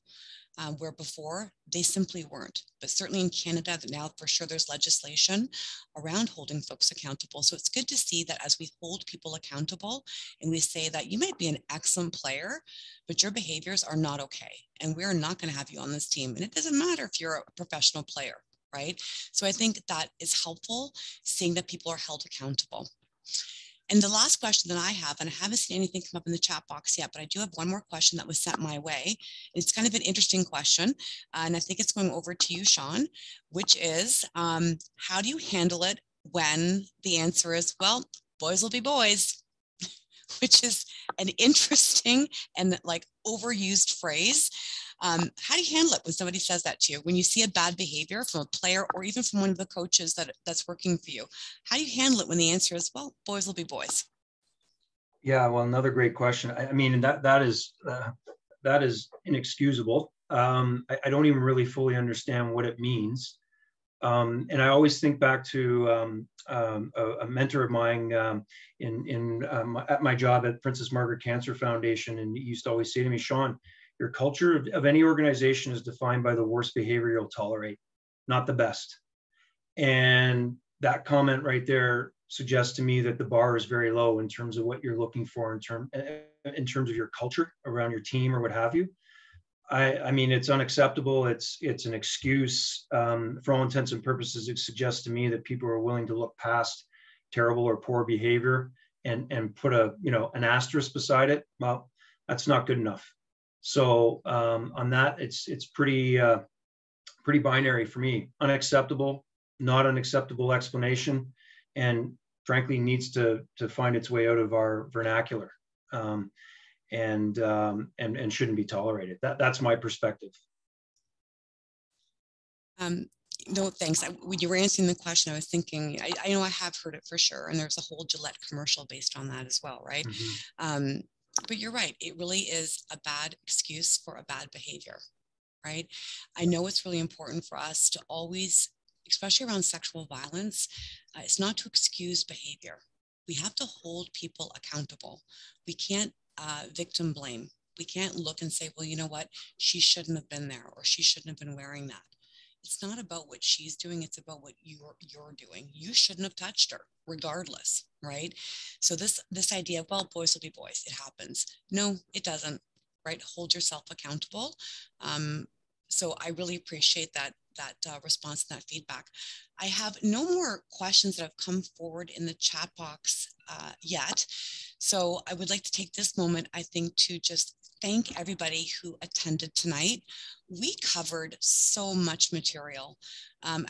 Where before they simply weren't. But certainly in Canada, now for sure there's legislation around holding folks accountable. So it's good to see that as we hold people accountable and we say that you might be an excellent player, but your behaviors are not okay. And we're not going to have you on this team. And it doesn't matter if you're a professional player, right? So I think that is helpful, seeing that people are held accountable. And the last question that I have, and I haven't seen anything come up in the chat box yet, but I do have one more question that was sent my way. It's kind of an interesting question, and I think it's going over to you, Shawn, which is, how do you handle it when the answer is, well, boys will be boys, which is an interesting and like overused phrase. How do you handle it when somebody says that to you? When you see a bad behavior from a player or even from one of the coaches that's working for you, how do you handle it when the answer is, well, boys will be boys? Yeah, well, another great question. I mean, that is inexcusable. I don't even really fully understand what it means. And I always think back to a mentor of mine at my job at Princess Margaret Cancer Foundation, and he used to always say to me, Shawn, your culture of any organization is defined by the worst behavior you'll tolerate, not the best. And that comment right there suggests to me that the bar is very low in terms of what you're looking for in terms of your culture around your team or what have you. I mean, it's unacceptable. It's an excuse. For all intents and purposes, it suggests to me that people are willing to look past terrible or poor behavior and put an asterisk beside it. Well, that's not good enough. So on that, it's pretty binary for me. Unacceptable, not an acceptable explanation, and frankly needs to find its way out of our vernacular. And shouldn't be tolerated. That's my perspective. No, thanks. When you were answering the question, I was thinking, I know I have heard it for sure. And there's a whole Gillette commercial based on that as well, right? Mm-hmm. But you're right. It really is a bad excuse for a bad behavior, right? I know it's really important for us to always, especially around sexual violence, it's not to excuse behavior. We have to hold people accountable. We can't victim blame. We can't look and say, well, you know what, she shouldn't have been there or she shouldn't have been wearing that. It's not about what she's doing. It's about what you're doing. You shouldn't have touched her regardless, right? So this idea of, well, boys will be boys, it happens. No, it doesn't, right? Hold yourself accountable. So I really appreciate that response and that feedback. I have no more questions that have come forward in the chat box yet. So I would like to take this moment, I think, to just thank everybody who attended tonight. We covered so much material.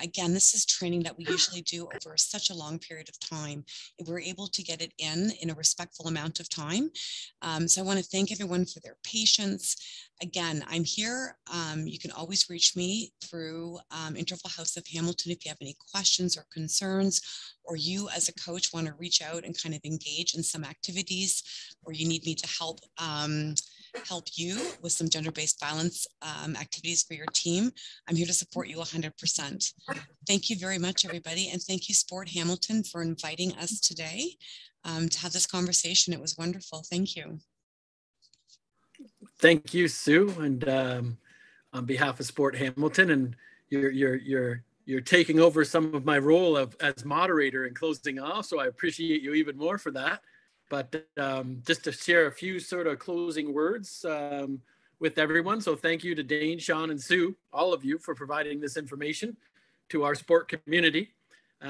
Again, this is training that we usually do over such a long period of time. And we're able to get it in a respectful amount of time. So I want to thank everyone for their patience. Again, I'm here. You can always reach me through Interval House of Hamilton if you have any questions or concerns, or you as a coach want to reach out and kind of engage in some activities, or you need me to help help you with some gender-based violence activities for your team, I'm here to support you 100%. Thank you very much, everybody. And thank you, Sport Hamilton, for inviting us today to have this conversation. It was wonderful. Thank you. Thank you, Sue. And on behalf of Sport Hamilton, and you're taking over some of my role as moderator and closing off. So I appreciate you even more for that. But just to share a few sort of closing words with everyone. So thank you to Dane, Shawn, and Sue, all of you, for providing this information to our sport community.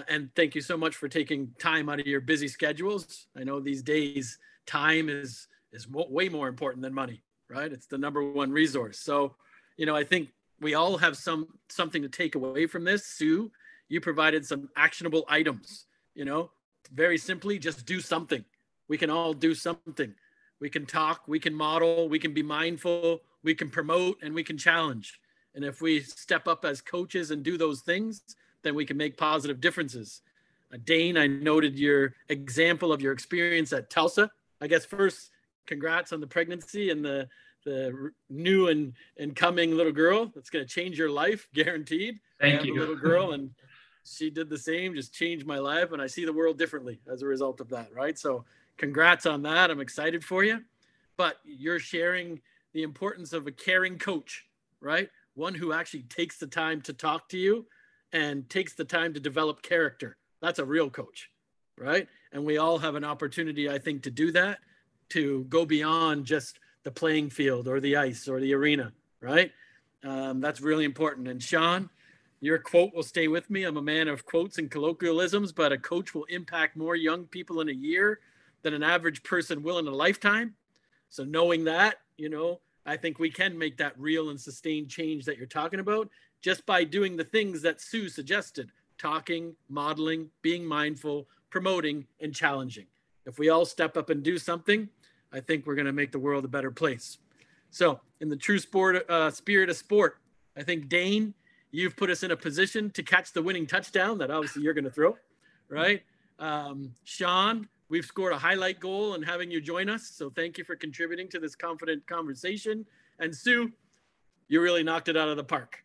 And thank you so much for taking time out of your busy schedules. I know these days time is way more important than money, right? It's the #1 resource. So, you know, I think we all have something to take away from this. Sue, you provided some actionable items, you know, very simply, just do something. We can all do something. We can talk, we can model, we can be mindful, we can promote, and we can challenge. And if we step up as coaches and do those things, then we can make positive differences. Dane, I noted your example of your experience at Tulsa. I guess first, congrats on the pregnancy and the new and coming little girl. That's going to change your life, guaranteed. Thank you. A little girl, and she did the same, just changed my life, and I see the world differently as a result of that, right? So congrats on that. I'm excited for you. But you're sharing the importance of a caring coach, right? One who actually takes the time to talk to you and takes the time to develop character. That's a real coach, right? And we all have an opportunity, I think, to do that, to go beyond just the playing field or the ice or the arena, right? That's really important. And Shawn, your quote will stay with me. I'm a man of quotes and colloquialisms, but a coach will impact more young people in a year than an average person will in a lifetime. So knowing that, you know, I think we can make that real and sustained change that you're talking about just by doing the things that Sue suggested: talking, modeling, being mindful, promoting, and challenging. If we all step up and do something, I think we're going to make the world a better place. So in the true spirit of sport, I think, Dane, you've put us in a position to catch the winning touchdown that obviously you're going to throw, right? Shawn, we've scored a highlight goal in having you join us. So thank you for contributing to this confident conversation. And Sue, you really knocked it out of the park,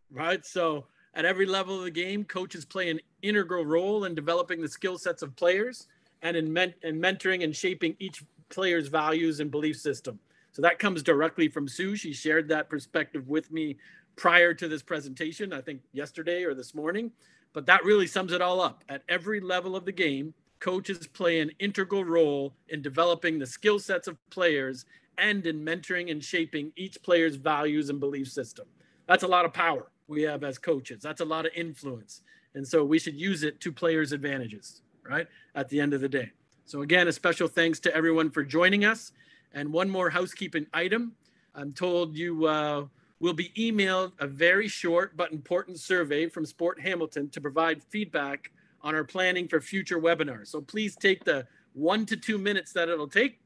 right? So at every level of the game, coaches play an integral role in developing the skill sets of players and in mentoring and shaping each player's values and belief system. So that comes directly from Sue. She shared that perspective with me prior to this presentation, I think yesterday or this morning, but that really sums it all up. At every level of the game, coaches play an integral role in developing the skill sets of players and in mentoring and shaping each player's values and belief system. That's a lot of power we have as coaches. That's a lot of influence. And so we should use it to players' advantages, right? At the end of the day. So again, a special thanks to everyone for joining us. And one more housekeeping item. I'm told you will be emailed a very short but important survey from Sport Hamilton to provide feedback on our planning for future webinars. So please take the 1 to 2 minutes that it'll take,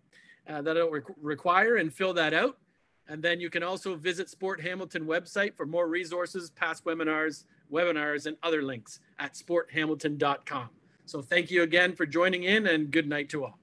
that it'll require, and fill that out. And then you can also visit Sport Hamilton website for more resources, past webinars, and other links at sporthamilton.com. So thank you again for joining in, and good night to all.